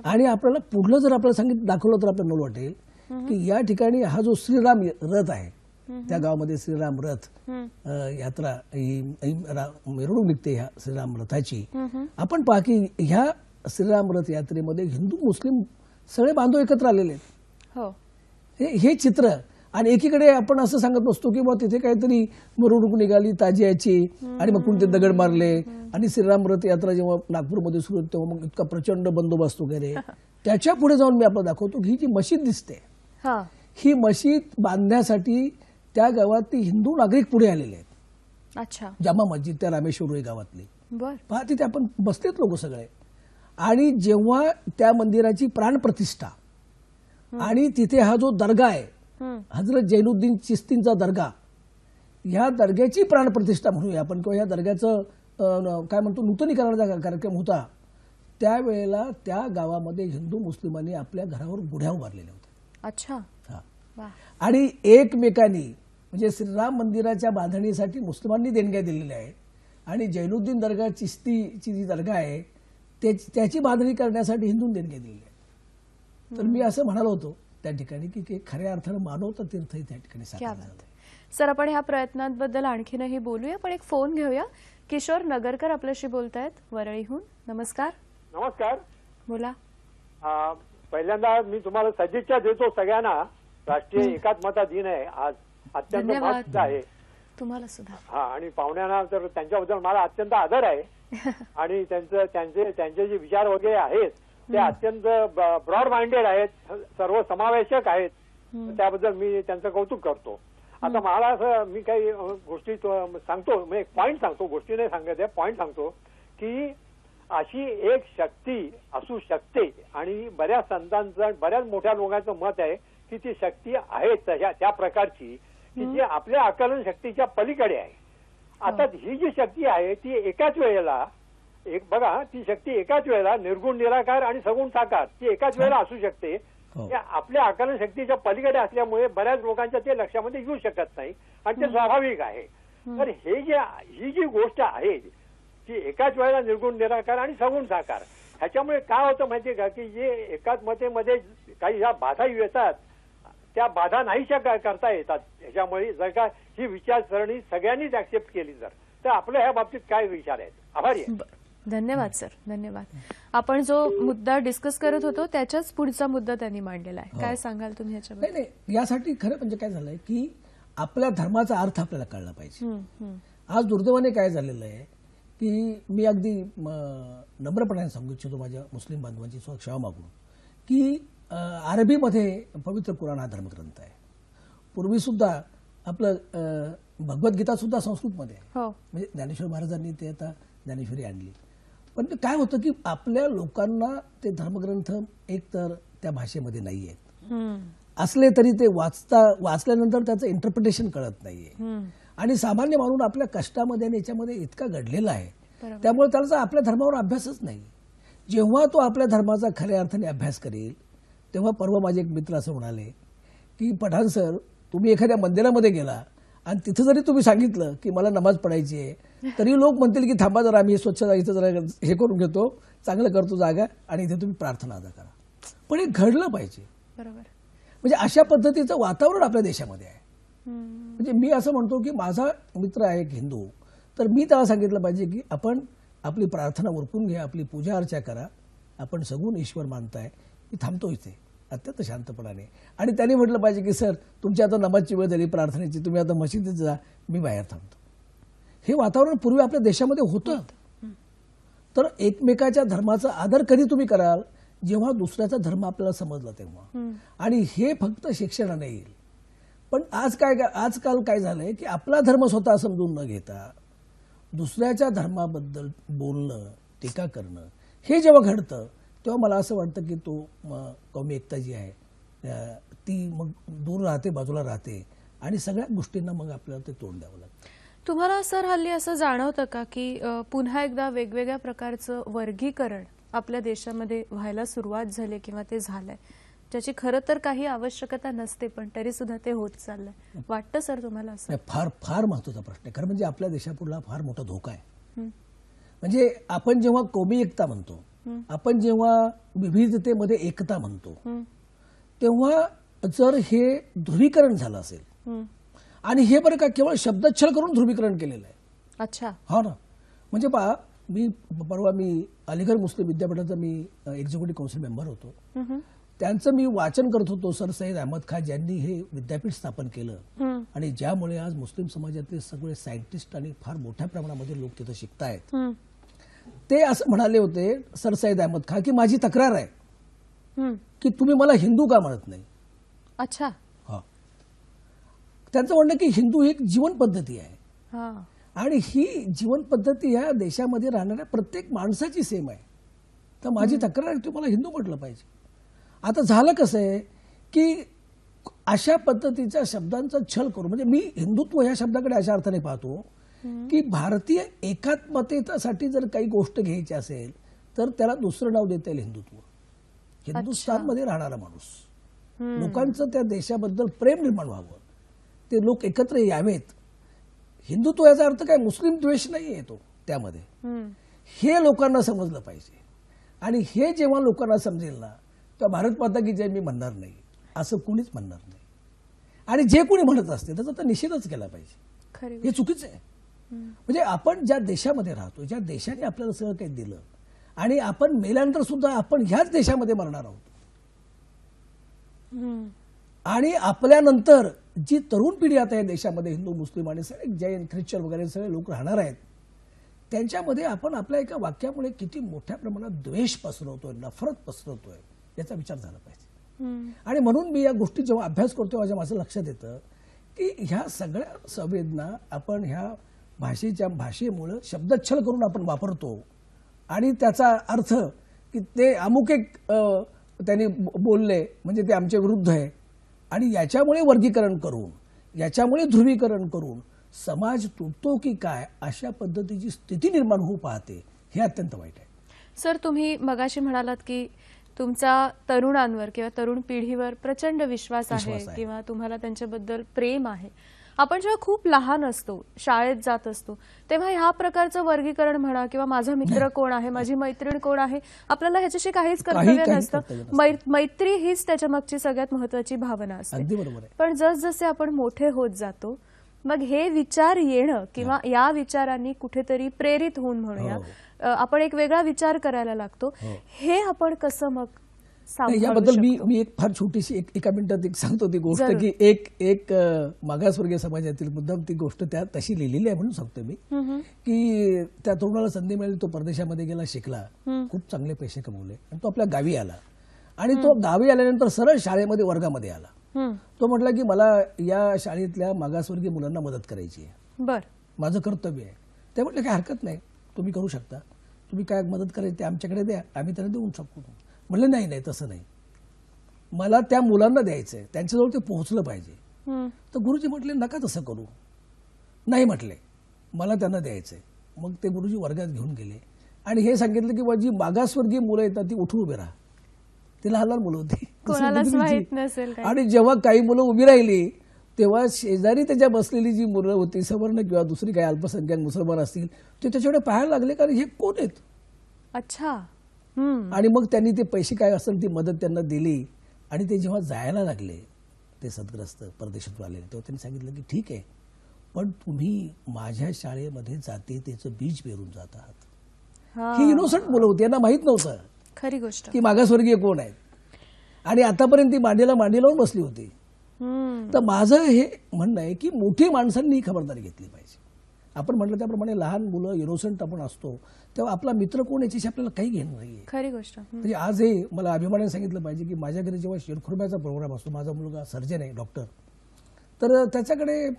आणि आपल्याला पुढलं जर आपल्याला सांगितलं, दाखवलं तर आपल्याला नोट वाटेल की या ठिकाणी हा जो श्रीराम रथ आहे, त्या गावामध्ये श्रीराम रथ यात्रा, मिरवणूक निघते ह्या श्रीराम रथाची. आपण पहा की ह्या श्रीराम रथ यात्रेमध्ये हिंदू मुस्लिम सगळे बांधव एकत्र आलेले आहेत. हे चित्र. आणि एकीकडे आपण असं सांगत नसतो की बा तिथे काहीतरी मिरवणूक निघाली ताजियाची आणि मग कोणते दगड मारले, आणि श्रीराम रथ यात्रा जेव्हा नागपूरमध्ये सुरू होती तेव्हा मग इतका प्रचंड बंदोबस्त वगैरे. त्याच्या पुढे जाऊन मी आपल्याला दाखवतो की ही जी मशीद दिसते, ही मशीद बांधण्यासाठी त्या गावात हिंदू नागरिक पुढे आलेले आहेत. अच्छा. जामा मस्जिद त्या रामेश्वरी गावातली. बर. पहा तिथे आपण बसलेत लोक सगळे, आणि जेव्हा त्या मंदिराची प्राणप्रतिष्ठा आणि तिथे हा जो दर्गा आहे हजरत जैनुद्दीन चिस्तींचा दर्गा, ह्या दर्ग्याची प्राणप्रतिष्ठा म्हणूया आपण, किंवा या दर्ग्याचं काय म्हणतो नूतनीकरणाचा कार्यक्रम होता, त्यावेळेला त्या गावामध्ये हिंदू मुस्लिमांनी आपल्या घरावर गुढ्या उभारलेल्या होत्या. अच्छा. हा. वा. आणि एकमेकांनी म्हणजे श्रीराम मंदिराच्या बांधणीसाठी मुस्लिमांनी देणग्या दिलेल्या आहेत, आणि जैनुद्दीन दर्गा चिस्तीची जी दर्गा आहे त्याची बांधणी करण्यासाठी हिंदूंनी देणग्या दिलेल्या आहेत. तर मी असं म्हणालो होतो त्या ठिकाणी की खऱ्या अर्थानं मानवता तीर्थ त्या ठिकाणी क्या साकारलं बात जातं. आहे. सर, आपण ह्या प्रयत्नांबद्दल आणखीनही बोलूया, पण एक फोन घेऊया. किशोर नगरकर आपल्याशी बोलतायत वरळीहून. नमस्कार. नमस्कार. बोला. पहिल्यांदा मी तुम्हाला सदिच्छा देतो सगळ्यांना. राष्ट्रीय एकात्मता दिन आहे आज, अत्यंत धन्यवाद. मस्त आहे. तुम्हाला सुद्धा. हा, आणि पाहुण्यांना तर त्यांच्याबद्दल मला अत्यंत आदर आहे. आणि त्यांचे जे विचार वगैरे आहेत ते अत्यंत ब्रॉड माइंडेड आहेत, सर्व समावेशक आहेत. त्याबद्दल मी त्यांचं कौतुक करतो. आता मला असं, मी काही गोष्टी सांगतो, म्हणजे एक पॉईंट सांगतो, गोष्टी नाही सांगत आहे, पॉईंट सांगतो की अशी एक शक्ती असू शकते, आणि बऱ्याच संतांचं, बऱ्याच मोठ्या लोकांचं मत आहे की ती शक्ती आहे त्या प्रकारची की जी आपल्या आकलन शक्तीच्या पलीकडे आहे. आता ही जी शक्ती आहे ती एकाच वेळेला बघा, ती शक्ती एकाच वेळेला निर्गुण, निराकार आणि सगुण साकार ती एकाच वेळेला असू शकते. आपल्या आकलन शक्तीच्या पलीकडे असल्यामुळे बऱ्याच लोकांच्या ते लक्षामध्ये येऊ शकत नाही, आणि ते स्वाभाविक आहे. तर ही जी गोष्ट आहे ती एकाच वेळेला निर्गुण, निराकार आणि सगुण साकार, ह्याच्यामुळे काय होतं माहितीये का की जे एकात्मतेमध्ये काही ह्या बाधा येतात त्या बाधा नाहीशा करता येतात. ह्याच्यामुळे जर का ही विचारसरणी सगळ्यांनीच ऍक्सेप्ट केली तर आपल्या ह्या बाबतीत काय विचार आहेत? आभारी आहे. धन्यवाद सर, धन्यवाद. आपण जो मुद्दा डिस्कस करत होतो त्याच्याच पुढचा मुद्दा त्यांनी मांडलेला आहे. काय सांगाल तुम्ही ह्याच्याबद्दल? नाही, यासाठी खरं म्हणजे काय झालंय की आपल्या धर्माचा अर्थ आपल्याला कळला पाहिजे. आज दुर्दैवाने काय झालेलं आहे की मी अगदी नम्रपणाने सांगू इच्छितो माझ्या मुस्लिम बांधवांची क्षमा मागून की अरबीमध्ये पवित्र कुराण हा धर्मग्रंथ आहे. पूर्वी सुद्धा आपलं भगवद्गीता सुद्धा संस्कृतमध्ये आहे. म्हणजे ज्ञानेश्वर महाराजांनी ते आता ज्ञानेश्वरी आणली. पण ते काय होतं की आपल्या लोकांना ते धर्मग्रंथ एकतर त्या भाषेमध्ये नाही आहेत, असले तरी ते वाचल्यानंतर त्याचं इंटरप्रिटेशन कळत नाहीये, आणि सामान्य मानून आपल्या कष्टामध्ये आणि याच्यामध्ये इतका घडलेला आहे, त्यामुळे त्याचा आपल्या धर्मावर अभ्यासच नाही. जेव्हा तो आपल्या धर्माचा खऱ्या अर्थाने अभ्यास करेल तेव्हा परवा माझे एक मित्र असं म्हणाले की पठाण सर, तुम्ही एखाद्या मंदिरामध्ये गेला आणि तिथं जरी तुम्ही सांगितलं की मला नमाज पढायची आहे, तरी लोक म्हणतील की थांबा जरा, आम्ही स्वच्छता इथं जरा हे करून घेतो, चांगलं करतो जागा, आणि इथे तुम्ही प्रार्थना अदा करा. पण हे घडलं पाहिजे. बरोबर. म्हणजे अशा पद्धतीचं वातावरण आपल्या देशामध्ये आहे. म्हणजे मी असं म्हणतो की माझा मित्र आहे एक हिंदू, तर मी त्याला सांगितलं पाहिजे की आपण आपली प्रार्थना उरकून घ्या, आपली पूजा अर्चा करा, आपण सगुण ईश्वर मानताय, मी थांबतो इथे अत्यंत शांतपणाने. आणि त्यांनी म्हटलं पाहिजे की सर, तुमची आता नमाजची वेळ झाली प्रार्थनेची, तुम्ही आता मशिदीत जा, मी बाहेर थांबतो. हे वातावरण पूर्वी आपल्या देशामध्ये होतं. तर एकमेकाच्या धर्माचा आदर कधी तुम्ही कराल? जेव्हा दुसऱ्याचा धर्म आपल्याला समजला तेव्हा. आणि हे फक्त शिक्षणाने येईल. पण आजकाल काय झालंय की आपला धर्म स्वतः समजून न घेता दुसऱ्याच्या धर्माबद्दल बोलणं, टीका करणं, हे जेव्हा घडतं तेव्हा मला असं वाटतं की तो कौमी एकता जी आहे ती मग दूर राहते, बाजूला राहते, आणि सगळ्या गोष्टींना मग आपल्याला ते तोंड द्यावं लागतं. तुम्हाला सर हल्ली असं जाणवतं का की पुन्हा एकदा वेगवेगळ्या प्रकारचं वर्गीकरण आपल्या देशामध्ये व्हायला सुरुवात झाली किंवा ते झालंय, ज्याची खरं तर काही आवश्यकता नसते पण तरी सुद्धा ते होत चाललंय? वाटतं सर तुम्हाला असं? फार फार महत्वाचा प्रश्न आहे. खरं म्हणजे आपल्या देशापुढला फार मोठा धोका आहे. म्हणजे आपण जेव्हा कौमी एकता म्हणतो, आपण जेव्हा विविधतेमध्ये एकता म्हणतो, तेव्हा जर हे ध्रुवीकरण झालं असेल, आणि हे बरं का केवळ शब्दच्छल करून ध्रुवीकरण केलेलं आहे. अच्छा. हो ना. म्हणजे पहा, परवा मी अलीगढ मुस्लिम विद्यापीठाचा मी एक्झिक्युटिव्ह काउन्सिल मेंबर होतो. त्यांचं मी वाचन करत होतो. सर सय्यद अहमद खान ज्यांनी हे विद्यापीठ स्थापन केलं, आणि ज्यामुळे आज मुस्लिम समाजातले सगळे सायंटिस्ट आणि फार मोठ्या प्रमाणामध्ये लोक तिथं शिकतायत. ते असं म्हणाले होते सर सय्यद अहमद खान की माझी तक्रार आहे की तुम्ही मला हिंदू का म्हणत नाही. अच्छा. हा. त्यांचं म्हणणं की हिंदू ही एक जीवन पद्धती आहे, आणि ही जीवन पद्धती ह्या देशामध्ये राहणाऱ्या प्रत्येक माणसाची सेम आहे. तर माझी तक्रार आहे, तुम्हाला हिंदू म्हटलं पाहिजे. आता झालं कसं आहे की अशा पद्धतीच्या शब्दांचा छल करून, म्हणजे मी हिंदुत्व ह्या शब्दाकडे अशा अर्थाने पाहतो की भारतीय एकात्मतेसाठी जर काही गोष्ट घ्यायची असेल तर त्याला दुसरं नाव देता येईल हिंदुत्व. हिंदुस्थानमध्ये राहणारा माणूस, लोकांचं त्या देशाबद्दल प्रेम निर्माण व्हावं, ते लोक एकत्र यावेत. हिंदुत्व याचा अर्थ काय मुस्लिम द्वेष नाही येतो त्यामध्ये, हे लोकांना समजलं पाहिजे. आणि हे जेव्हा लोकांना समजेल ना तर भारत माता की जय मी म्हणणार नाही असं कुणीच म्हणणार नाही. आणि जे कोणी म्हणत असते त्याचा तर निषेधच केला पाहिजे. हे चुकीचं आहे. म्हणजे आपण ज्या देशामध्ये राहतो, ज्या देशाने आपल्याला सगळं काही दिलं, आणि आपण मेल्यानंतर सुद्धा आपण ह्याच देशामध्ये मरणार आहोत. आणि आपल्यानंतर जी तरुण पिढी आता या देशामध्ये हिंदू मुस्लिम आणि सगळे जैन ख्रिश्चन वगैरे सगळे लोक राहणार आहेत, त्यांच्यामध्ये आपण आपल्या एका वाक्यामुळे किती मोठ्या प्रमाणात द्वेष पसरवतोय, नफरत पसरवतोय याचा विचार झाला पाहिजे. आणि म्हणून मी या गोष्टी जेव्हा अभ्यास करतो तेव्हा माझं लक्षात येतं की ह्या सगळ्या संवेदना आपण ह्या भाषेमुळे शब्दच्छल करून आपण वापरतो. आणि त्याचा अर्थ की ते अमुक एक त्यांनी बोलले म्हणजे ते आमच्या विरुद्ध आहे, आणि याच्यामुळे वर्गीकरण करून, याच्यामुळे ध्रुवीकरण करून समाज तुटतो की काय अशा पद्धतीची स्थिती निर्माण होऊ पाहते. हे अत्यंत वाईट आहे. सर, तुम्ही मगाशी म्हणालात की तुमचा तरुणांवर किंवा तरुण पिढीवर प्रचंड विश्वास आहे किंवा तुम्हाला त्यांच्याबद्दल प्रेम आहे. आपण जेव्हा खूप लहान असतो, शाळेत जात असतो, तेव्हा ह्या प्रकारचं वर्गीकरण म्हणा किंवा माझा मित्र कोण आहे, माझी मैत्रीण कोण आहे, आपल्याला ह्याच्याशी काहीच कर्तव्य नसतं. मैत्री हीच त्याच्या मागची सगळ्यात महत्वाची भावना असते. पण जसजसे आपण मोठे होत जातो मग हे विचार येणं किंवा या विचारांनी कुठेतरी प्रेरित होऊन म्हणूया आपण एक वेगळा विचार करायला लागतो. हे आपण कसं मग याबद्दल मी एक फार छोटीशी एका मिनिटात एक सांगतो ती गोष्ट की एक मागासवर्गीय समाजातील मुद्दाम ती गोष्ट त्या तशी लिहिलेली आहे म्हणून सांगतो मी की त्या तरुणाला संधी मिळाली, तो परदेशामध्ये गेला, शिकला, खूप चांगले पैसे कमवले आणि तो आपल्या गावी आला. आणि तो गावी आल्यानंतर सरळ शाळेमध्ये वर्गामध्ये आला. तो म्हटला की मला या शाळेतल्या मागासवर्गीय मुलांना मदत करायची आहे, माझं कर्तव्य आहे. ते म्हटलं काय हरकत नाही, तुम्ही करू शकता, तुम्ही काय मदत करायची ते आमच्याकडे द्या, आम्ही त्यांना देऊ शकतो. म्हणलं नाही नाही तसं नाही, मला त्या मुलांना द्यायचंय, त्यांच्याजवळ ते पोहोचलं पाहिजे. तर गुरुजी म्हटले नका तसं करू. नाही म्हटले, मला त्यांना द्यायचंय. मग ते गुरुजी वर्गात घेऊन गेले आणि हे सांगितलं की जी मागासवर्गीय मुलं येतात ती उठून उभे राहा. ती लहान लहान मुलं होती. आणि जेव्हा काही मुलं उभी राहिली तेव्हा शेजारी त्याच्या बसलेली जी मुलं होती, सवर्ण किंवा दुसरी काही अल्पसंख्याक मुसलमान असतील, ते त्याच्याकडे पाहायला लागले कारण हे कोण आहेत. अच्छा. आणि मग त्यांनी ते पैसे काय असेल ती मदत त्यांना दिली. आणि ते जेव्हा जायला लागले ते सदग्रस्त परदेशातून आलेले, तेव्हा त्यांनी सांगितलं की ठीक आहे, पण तुम्ही माझ्या शाळेमध्ये जातीयतेचं बीज पेरून जात आहात. ही इनोसंट मुलं होती, यांना माहित नव्हतं खरी गोष्ट की मागासवर्गीय कोण आहेत. आणि आतापर्यंत ती मांडीला मांडी लावून बसली होती. तर माझं हे म्हणणं आहे की मोठी माणसांनी ही खबरदारी घेतली पाहिजे. आपण म्हटलं त्याप्रमाणे लहान मुलं इनोसंट आपण असतो तेव्हा आपला मित्र कोण याच्याशी आपल्याला काही घेणं नाहीये. खरी गोष्ट. म्हणजे आज हे मला अभिमानाने सांगितलं पाहिजे की माझ्या घरी जेव्हा शिरखुर्म्याचा प्रोग्राम असतो, माझा मुलगा सर्जन आहे, डॉक्टर, तर त्याच्याकडे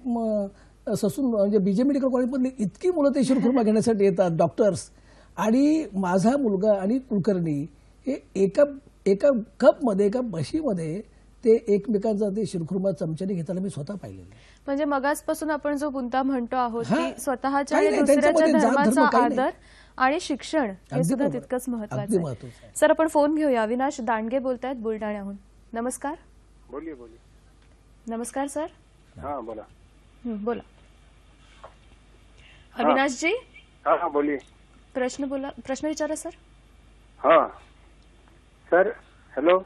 ससून म्हणजे बीजे मेडिकल कॉलेजमधली इतकी मुलं ते शिरखुर्मा घेण्यासाठी येतात, डॉक्टर्स. आणि माझा मुलगा आणि कुलकर्णी हे एका कपमध्ये, एका बशीमध्ये ते एकमेकांचा ते शिरखुर्मा चमच्याने घेताना मी स्वतः पाहिलेलं. म्हणजे मगासपासून आपण जो गुंता म्हणतो आहोत की स्वतःच्या आणि दुसऱ्याच्या धर्माचा आदर आणि शिक्षण हे सुद्धा तितकंच महत्वाचं आहे. सर, आपण फोन घेऊया. अविनाश दांडगे बोलतायत बुलढाण्याहून. नमस्कार. बोलिए. नमस्कार सर. हाँ बोला. बोला अविनाश जी. हाँ बोलिए. प्रश्न विचारा सर. हाँ सर. हॅलो.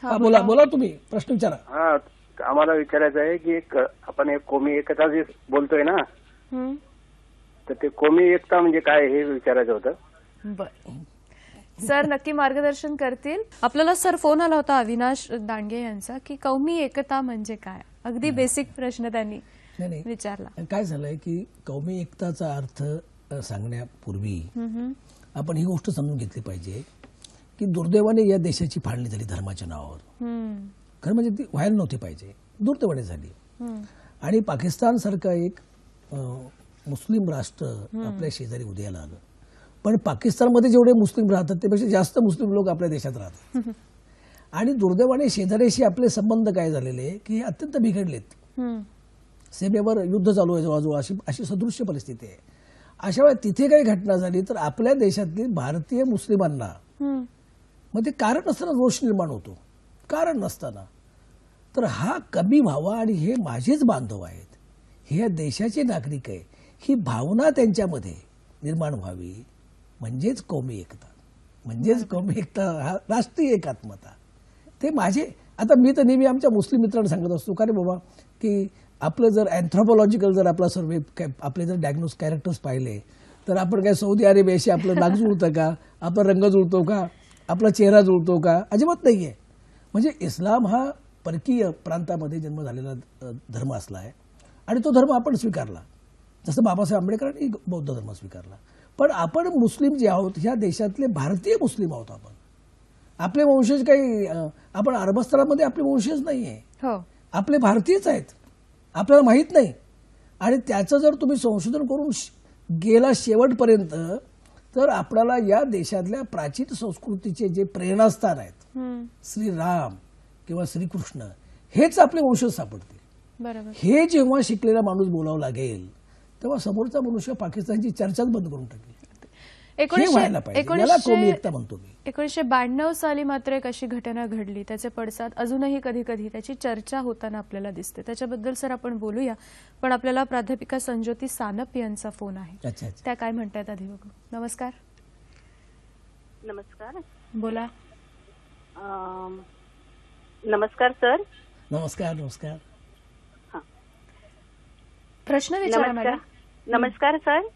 बोला तुम्ही प्रश्न विचारा. हा, आम्हाला विचारायचं आहे की आपण एक कोमी एकता जे बोलतोय ना, तर ते कोमी एकता म्हणजे काय हे विचारायचं होतं. बरं सर नक्की मार्गदर्शन करतील. आपल्याला सर फोन आला होता अविनाश दांडगे यांचा की कौमी एकता म्हणजे काय. अगदी बेसिक प्रश्न त्यांनी विचारला. काय झालंय की कौमी एकताचा अर्थ सांगण्यापूर्वी आपण ही गोष्ट समजून घेतली पाहिजे की दुर्दैवाने या देशाची फाळणी झाली धर्माच्या नावावर. खरं म्हणजे ती व्हायला नव्हती पाहिजे, दुर्दैवाने झाली. आणि पाकिस्तान सारखा एक मुस्लिम राष्ट्र आपल्या शेजारी उदयाला आलं, पण पाकिस्तानमध्ये जेवढे मुस्लिम राहतात त्यापेक्षा जास्त मुस्लिम लोक आपल्या देशात राहतात. आणि दुर्दैवाने शेजाऱ्याशी आपले संबंध काय झालेले की अत्यंत बिघडलेत. सीमेवर युद्ध चालू आहे जवळजवळ, अशी सदृश्य परिस्थिती आहे. अशा वेळेला तिथे काही घटना झाली तर आपल्या देशातील भारतीय मुस्लिमांना मग ते कारण नसताना रोष निर्माण होतो. कारण नसताना तर हा कमी व्हावा आणि हे माझेच बांधव आहेत, हे या देशाचे नागरिक आहे, ही भावना त्यांच्यामध्ये निर्माण व्हावी. म्हणजेच कौमी एकता, म्हणजेच कौमी एकता हा राष्ट्रीय एकात्मता. ते माझे आता मी तर नेहमी आमच्या मुस्लिम मित्रांना सांगत असतो का रे बाबा की आपलं जर अँथ्रोपॉलॉजिकल जर आपला सर्वे आपले जर डायग्नोस कॅरेक्टर्स पाहिले तर आपण काय सौदी अरेबियाशी आपलं नाक जुळतं का, आपला रंग जुळतो का, आपला चेहरा जुळतो का? अजिबात नाही आहे. म्हणजे इस्लाम हा परकीय प्रांतामध्ये जन्म झालेला धर्म असला आहे आणि तो धर्म आपण स्वीकारला, जसं बाबासाहेब आंबेडकरांनी बौद्ध धर्म स्वीकारला. पण आपण मुस्लिम जे आहोत ह्या देशातले भारतीय मुस्लिम आहोत. आपण आपले वंशज काही आपण अरबस्थानामध्ये आपले वंशज नाही आहे, आपले भारतीयच आहेत, आपल्याला माहीत नाही. आणि त्याचं जर तुम्ही संशोधन करून गेला शेवटपर्यंत तर आपल्याला या देशातल्या प्राचीन संस्कृतीचे जे प्रेरणास्थान आहेत श्रीराम किंवा श्रीकृष्ण हेच आपले वंशज सापडतील. हे जेव्हा शिकलेला माणूस बोलावं लागेल तेव्हा समोरचा मनुष्य पाकिस्तानची चर्चाच बंद करून टाकेल. हे व्हायला पाहिजे, याला कौमी एकता म्हणतो मी. 1992 साली मात्र एक अशी घटना घडली, त्याचे पडसाद अजूनही कधी कधी त्याची चर्चा होताना आपल्याला दिसते. त्याच्याबद्दल सर आपण बोलूया, पण आपल्याला प्राध्यापिका संज्योती सानप यांचा फोन आहे. त्या काय म्हणतायत आधी बघू. नमस्कार. नमस्कार. बोला. नमस्कार सर. नमस्कार. नमस्कार. प्रश्न विचारा मॅडम. नमस्कार सर.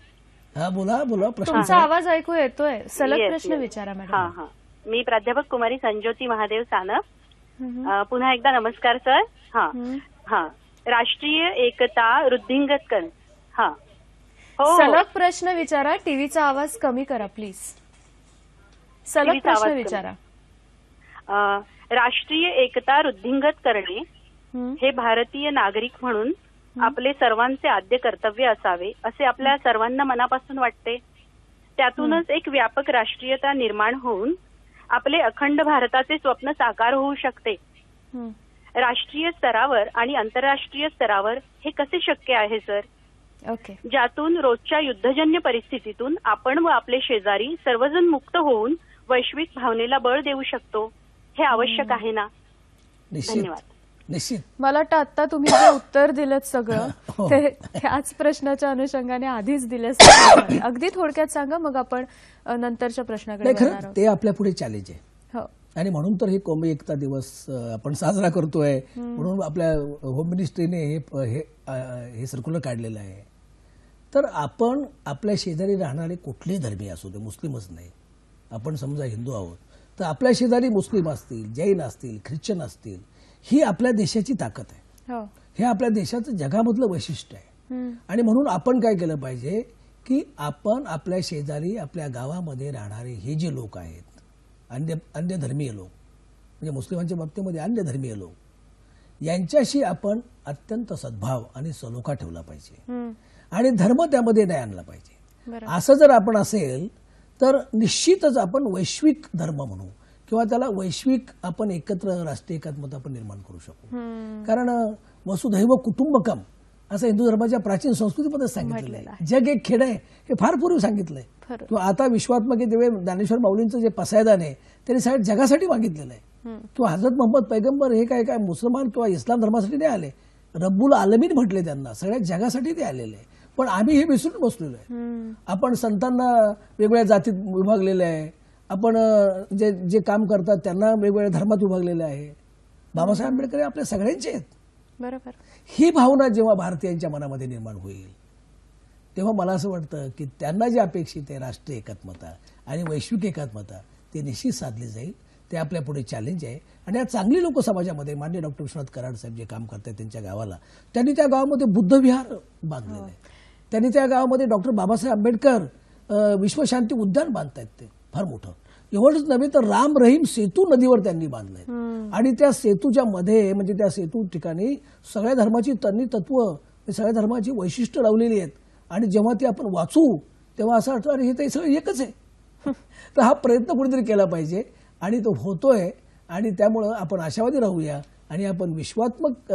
हा बोला बोला. तुमचा आवाज ऐकू येतोय, सलग प्रश्न विचारा मॅडम. हा हा. मी प्राध्यापक कुमारी संज्योती महादेव सानप. पुन्हा एकदा नमस्कार सर. हा हा. राष्ट्रीय एकता वृद्धिंगत कर. हा हो. सलग प्रश्न विचारा, टीव्हीचा आवाज कमी करा प्लीज. सलग प्रश्न विचारा. राष्ट्रीय एकता वृद्धिंगत करणे हे भारतीय नागरिक म्हणून आपले सर्वांचे आद्य कर्तव्य असावे असे आपल्या सर्वांना मनापासून वाटते. त्यातूनच एक व्यापक राष्ट्रीयता निर्माण होऊन आपले अखंड भारताचे स्वप्न साकार होऊ शकते. राष्ट्रीय स्तरावर आणि आंतरराष्ट्रीय स्तरावर हे कसे शक्य आहे सर? ज्यातून रोजच्या युद्धजन्य परिस्थितीतून आपण व आपले शेजारी सर्वजण मुक्त होऊन वैश्विक भावनेला बळ देऊ शकतो. हे आवश्यक आहे ना? धन्यवाद. निश्चित. मला वाटतं आता तुम्ही जे उत्तर दिलं सगळं ते त्याच प्रश्नाच्या अनुषंगाने आधीच दिलं. अगदी थोडक्यात सांगा, मग आपण नंतरच्या प्रश्नाकडे वळणार आहोत. ते आपल्या पुढे चॅलेंज आहे आणि म्हणून तर हे कौमी एकता दिवस आपण साजरा करतोय. म्हणून आपल्या होम मिनिस्ट्रीने हे सर्क्युलर काढलेलं आहे. तर आपण आपल्या शेजारी राहणारे कुठलेही धर्मीय असू दे, मुस्लिमच नाही, आपण समजा हिंदू आहोत तर आपल्या शेजारी मुस्लिम असतील, जैन असतील, ख्रिश्चन असतील, ही आपल्या देशाची ताकद आहे. हे आपल्या देशाचं जगामधलं वैशिष्ट्य आहे. आणि म्हणून आपण काय केलं पाहिजे की आपण आपल्या शेजारी आपल्या गावामध्ये राहणारे हे जे लोक आहेत, अन्य धर्मीय लोक, म्हणजे मुस्लिमांच्या बाबतीमध्ये अन्य धर्मीय लोक, यांच्याशी आपण अत्यंत सद्भाव आणि सलोखा ठेवला पाहिजे आणि धर्म त्यामध्ये नाही आणला पाहिजे. असं जर आपण असेल तर निश्चितच आपण वैश्विक धर्म म्हणू किंवा त्याला वैश्विक आपण एकत्र राष्ट्रीय एकात्मता आपण निर्माण करू शकू. कारण वसुधैव कुटुंबकम असं हिंदू धर्माच्या प्राचीन संस्कृतीमध्ये सांगितलेलं आहे. जग एक खेड आहे हे फार पूर्वी सांगितलंय. किंवा आता विश्वात्मक ज्ञानेश्वर माऊलींचं जे पसायदान आहे त्यांनी सगळ्या जगासाठी मागितलेलं आहे. किंवा हजरत मोहम्मद पैगंबर हे काय मुसलमान किंवा इस्लाम धर्मासाठी नाही आले, रब्बुल आलमीन म्हटले त्यांना, सगळ्या जगासाठी ते आलेले. पण आम्ही हे विसरून बसलेलो आहे. आपण संतांना वेगवेगळ्या जातीत विभागलेले आहे, आपण जे काम करतात त्यांना वेगवेगळ्या धर्मात विभागलेले आहे. बाबासाहेब आंबेडकर आपल्या सगळ्यांचे आहेत. बरोबर. ही भावना जेव्हा भारतीयांच्या मनामध्ये निर्माण होईल तेव्हा मला असं वाटतं की त्यांना जे अपेक्षित आहे राष्ट्रीय एकात्मता आणि वैश्विक एकात्मता ते निश्चित साधली जाईल. ते आपल्या पुढे चॅलेंज आहे. आणि या चांगली लोक समाजामध्ये माननीय डॉक्टर विश्वनाथ कराड साहेब जे काम करतात त्यांच्या गावाला, त्यांनी त्या गावामध्ये बुद्धविहार बांधलेलं आहे. त्यांनी त्या गावामध्ये डॉक्टर बाबासाहेब आंबेडकर विश्वशांती उद्यान बांधतायत. ते फार मोठं. एवढंच नव्हे तर राम रहीम सेतू नदीवर त्यांनी बांधलंय. आणि त्या सेतूच्या मध्ये म्हणजे त्या सेतू ठिकाणी सगळ्या धर्माची तत्व, सगळ्या धर्माची वैशिष्ट्य लावलेली आहेत. आणि जेव्हा ते आपण वाचू तेव्हा असं वाटतं अरे हे तर सगळं एकच आहे. तर हा प्रयत्न कुठेतरी केला पाहिजे आणि तो होतोय. आणि त्यामुळं आपण आशावादी राहूया आणि आपण विश्वात्मक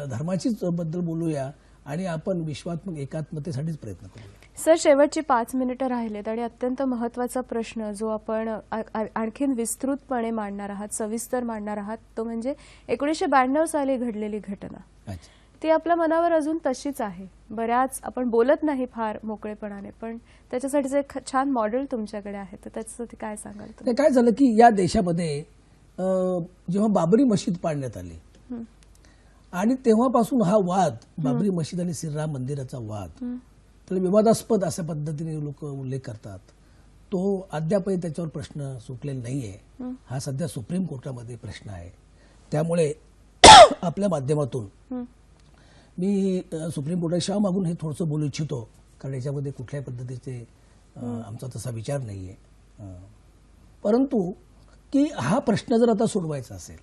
धर्माचीच बद्दल बोलूया आणि आपण विश्वात्मक एकात्मतेसाठीच प्रयत्न करूया. सर, शेवटची 5 मिनिटं राहिलेत आणि अत्यंत महत्त्वाचा प्रश्न जो आपण आणखीन विस्तृतपणे मांडणार आहात, सविस्तर मांडणार आहात, तो म्हणजे 1992 साली घडलेली घटना. अच्छा. ती आपल्या मनावर अजून तशीच आहे. बऱ्याच आपण बोलत नाही फार मोकळेपणाने, पण त्याच्यासाठीचं एक छान मॉडेल तुमच्याकडे आहे. तर त्याच्यासाठी काय सांगाल तुम्ही? काय झालं की या देशामध्ये जेव्हा बाबरी मशीद पाडण्यात आली आणि तेव्हापासून हा वाद, बाबरी मशीद आणि श्रीराम मंदिराचा वाद, त्याला विवादास्पद अशा पद्धतीने लोक उल्लेख करतात. तो अद्यापही त्याच्यावर प्रश्न सुटलेला नाहीये. हा सध्या सुप्रीम कोर्टामध्ये प्रश्न आहे. त्यामुळे आपल्या माध्यमातून मी सुप्रीम कोर्टात क्षमा मागून हे थोडंसं बोलू इच्छितो, कारण याच्यामध्ये कुठल्याही पद्धतीचे आमचा तसा विचार नाहीये. परंतु की हा प्रश्न जर आता सोडवायचा असेल,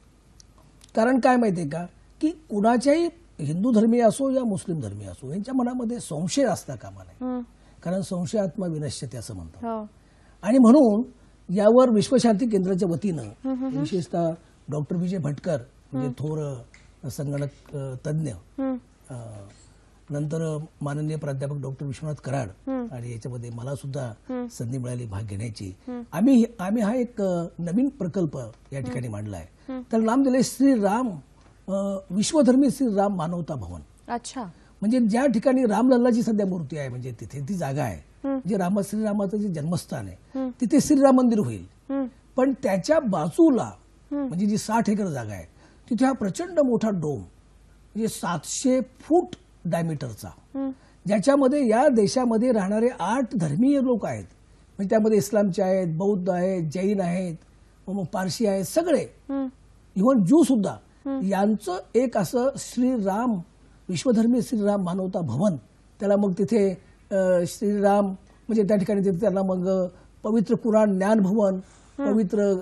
कारण काय माहितीये का की कुणाच्याही हिंदू धर्मीय असो या मुस्लिम धर्मीय असो यांच्या मनामध्ये संशय असता कामा नये, कारण संशयात्मा विनश्यते असं म्हणतात. आणि म्हणून यावर विश्वशांती केंद्राच्या वतीनं विशेषतः डॉक्टर विजय भटकर म्हणजे थोर संगणक तज्ज्ञ, नंतर माननीय प्राध्यापक डॉक्टर विश्वनाथ कराड आणि याच्यामध्ये मला सुद्धा संधी मिळाली भाग घेण्याची. आम्ही हा एक नवीन प्रकल्प या ठिकाणी मांडलाय. त्याला नाम दिले श्रीराम विश्वधर्मी श्रीराम मानवता भवन. अच्छा. म्हणजे ज्या ठिकाणी रामलल्लाची सध्या मूर्ती आहे म्हणजे तिथे ती जागा आहे जे श्रीरामाचं जे जन्मस्थान आहे तिथे श्रीराम मंदिर होईल. पण त्याच्या बाजूला म्हणजे जी 60 एकर जागा आहे तिथे हा प्रचंड मोठा डोम म्हणजे 700 फूट डायमीटरचा, ज्याच्यामध्ये या देशामध्ये राहणारे 8 धर्मीय लोक आहेत. म्हणजे त्यामध्ये इस्लामचे आहेत, बौद्ध आहेत, जैन आहेत, मग पारशी आहेत, सगळे इव्हन ज्यू सुद्धा, यांचं एक असं श्रीराम विश्वधर्मी श्रीराम मानवता भवन. त्याला मग तिथे श्रीराम म्हणजे त्या ठिकाणी त्यांना मग पवित्र कुराण ज्ञान भवन, पवित्र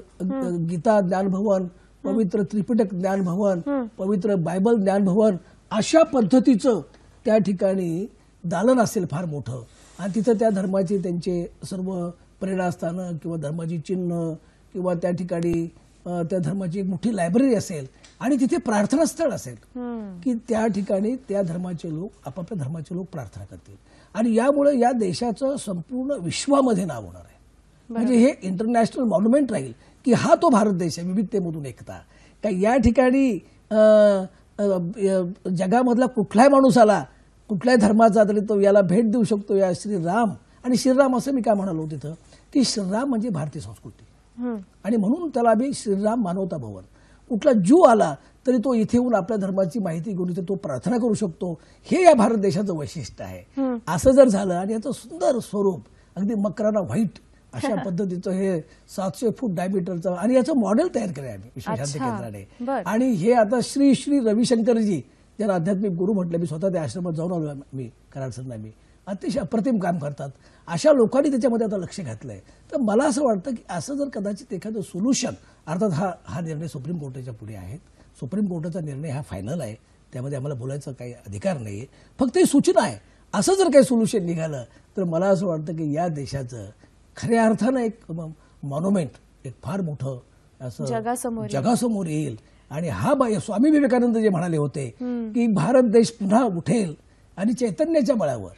गीता ज्ञान भवन, पवित्र त्रिपिटक ज्ञान भवन, पवित्र बायबल ज्ञान भवन अशा पद्धतीचं त्या ठिकाणी दालन असेल फार मोठं. आणि तिथं त्या धर्माची त्यांचे सर्व प्रेरणास्थानं किंवा धर्माची चिन्ह किंवा त्या ठिकाणी त्या धर्माची एक मोठी लायब्ररी असेल आणि तिथे प्रार्थना स्थळ असेल की त्या ठिकाणी त्या धर्माचे लोक आपापल्या धर्माचे लोक प्रार्थना करतील. आणि यामुळे या देशाचं संपूर्ण विश्वामध्ये नाव होणार आहे. म्हणजे हे इंटरनॅशनल मॉन्युमेंट राहील की हा तो भारत देश आहे विविधतेमधून एकता. का या ठिकाणी जगामधला कुठलाही माणूस आला कुठल्याही धर्माचा तरी तो याला भेट देऊ शकतो या श्रीराम. आणि श्रीराम असं मी काय म्हणालो तिथं की श्रीराम म्हणजे भारतीय संस्कृती आणि म्हणून त्याला आम्ही श्रीराम मानवता भवन. कुठला ज्यू आला तरी तो इथे येऊन आपल्या धर्माची माहिती घेऊन इथे तो प्रार्थना करू शकतो. हे या भारत देशाचं वैशिष्ट्य आहे. असं जर झालं आणि याचं सुंदर स्वरूप अगदी मकराना व्हाईट अशा पद्धतीचं हे 700 फूट डायमीटरचं आणि याचं मॉडेल तयार केलंय आम्ही विश्वशांती केंद्राने. आणि हे आता श्री श्री रविशंकरजी ज्यांना आध्यात्मिक गुरु म्हटलं, मी स्वतः त्या आश्रमात जाऊन आलो मी कराड सरना, मी अतिशय अप्रतिम काम करतात. अशा लोकांनी त्याच्यामध्ये आता लक्ष घातलंय. तर मला असं वाटतं की असं जर कदाचित एखादं सोल्युशन, अर्थात हा निर्णय सुप्रीम कोर्टाच्या पुढे आहे. सुप्रीम कोर्टाचा निर्णय हा फायनल आहे, त्यामध्ये आम्हाला बोलायचा काही अधिकार नाहीये, फक्त ही सूचना आहे. असं जर काही सोल्युशन निघालं तर मला असं वाटतं की या देशाचं खऱ्या अर्थानं एक मॉन्युमेंट एक फार मोठं असं जगासमोर येईल. आणि हा स्वामी विवेकानंद जे म्हणाले होते की भारत देश पुन्हा उठेल आणि चैतन्याच्या बळावर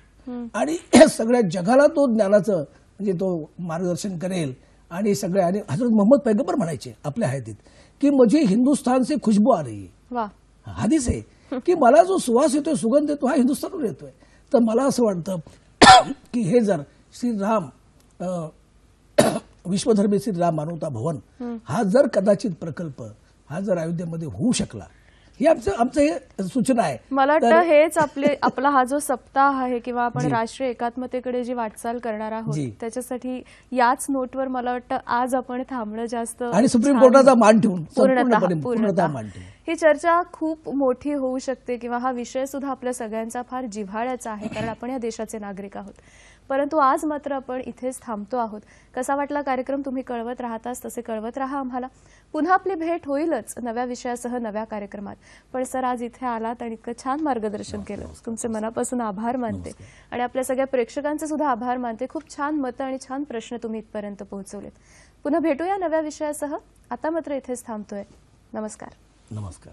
आणि सगळ्या जगाला तो ज्ञानाचं म्हणजे तो मार्गदर्शन करेल. आणि सगळ्या आणि हजरत मोहम्मद पैगंबर म्हणायचे आपल्या हयातीत की मुझे हिंदुस्तान से खुशबू आ रही है. हदीस आहे की मला जो सुवास येतोय, सुगंध येतो हा हिंदुस्थानवर येतोय. तर मला असं वाटतं की हे जर श्रीराम विश्वधर्मी श्रीराम मानवता भवन हा जर कदाचित प्रकल्प हा जर अयोध्येमध्ये होऊ शकला, ही आमचं हे सूचना आहे. मला वाटतं हेच आपला हा जो सप्ताह आहे किंवा आपण राष्ट्रीय एकात्मतेकडे जी वाटचाल करणार आहोत त्याच्यासाठी याच नोटवर मला वाटतं आज आपण थांबणं जास्त आणि सुप्रीम कोर्टाचा मान ठेवून पूर्णतः मान ठेवून ही चर्चा खूप मोठी होऊ शकते किंवा हा विषय सुद्धा आपल्या सगळ्यांचा फार जिव्हाळ्याचा आहे, कारण आपण या देशाचे नागरिक आहोत. परंतु आज मात्र आपण इथेच थांबतो आहोत. कसा वाटला कार्यक्रम तुम्ही कळवत राहताच, तसे कळवत राहा आम्हाला. पुन्हा आपली भेट होईलच नव्या विषयासह नव्या कार्यक्रमात. पण सर आज इथे आलात आणि इतकं छान मार्गदर्शन केलं, तुमचे मनापासून आभार मानते आणि आपल्या सगळ्या प्रेक्षकांचे सुद्धा आभार मानते. खूप छान मतं आणि छान प्रश्न तुम्ही इथपर्यंत पोहोचवलेत. पुन्हा भेटूया नव्या विषयासह. आता मात्र इथेच थांबतोय. नमस्कार. नमस्कार.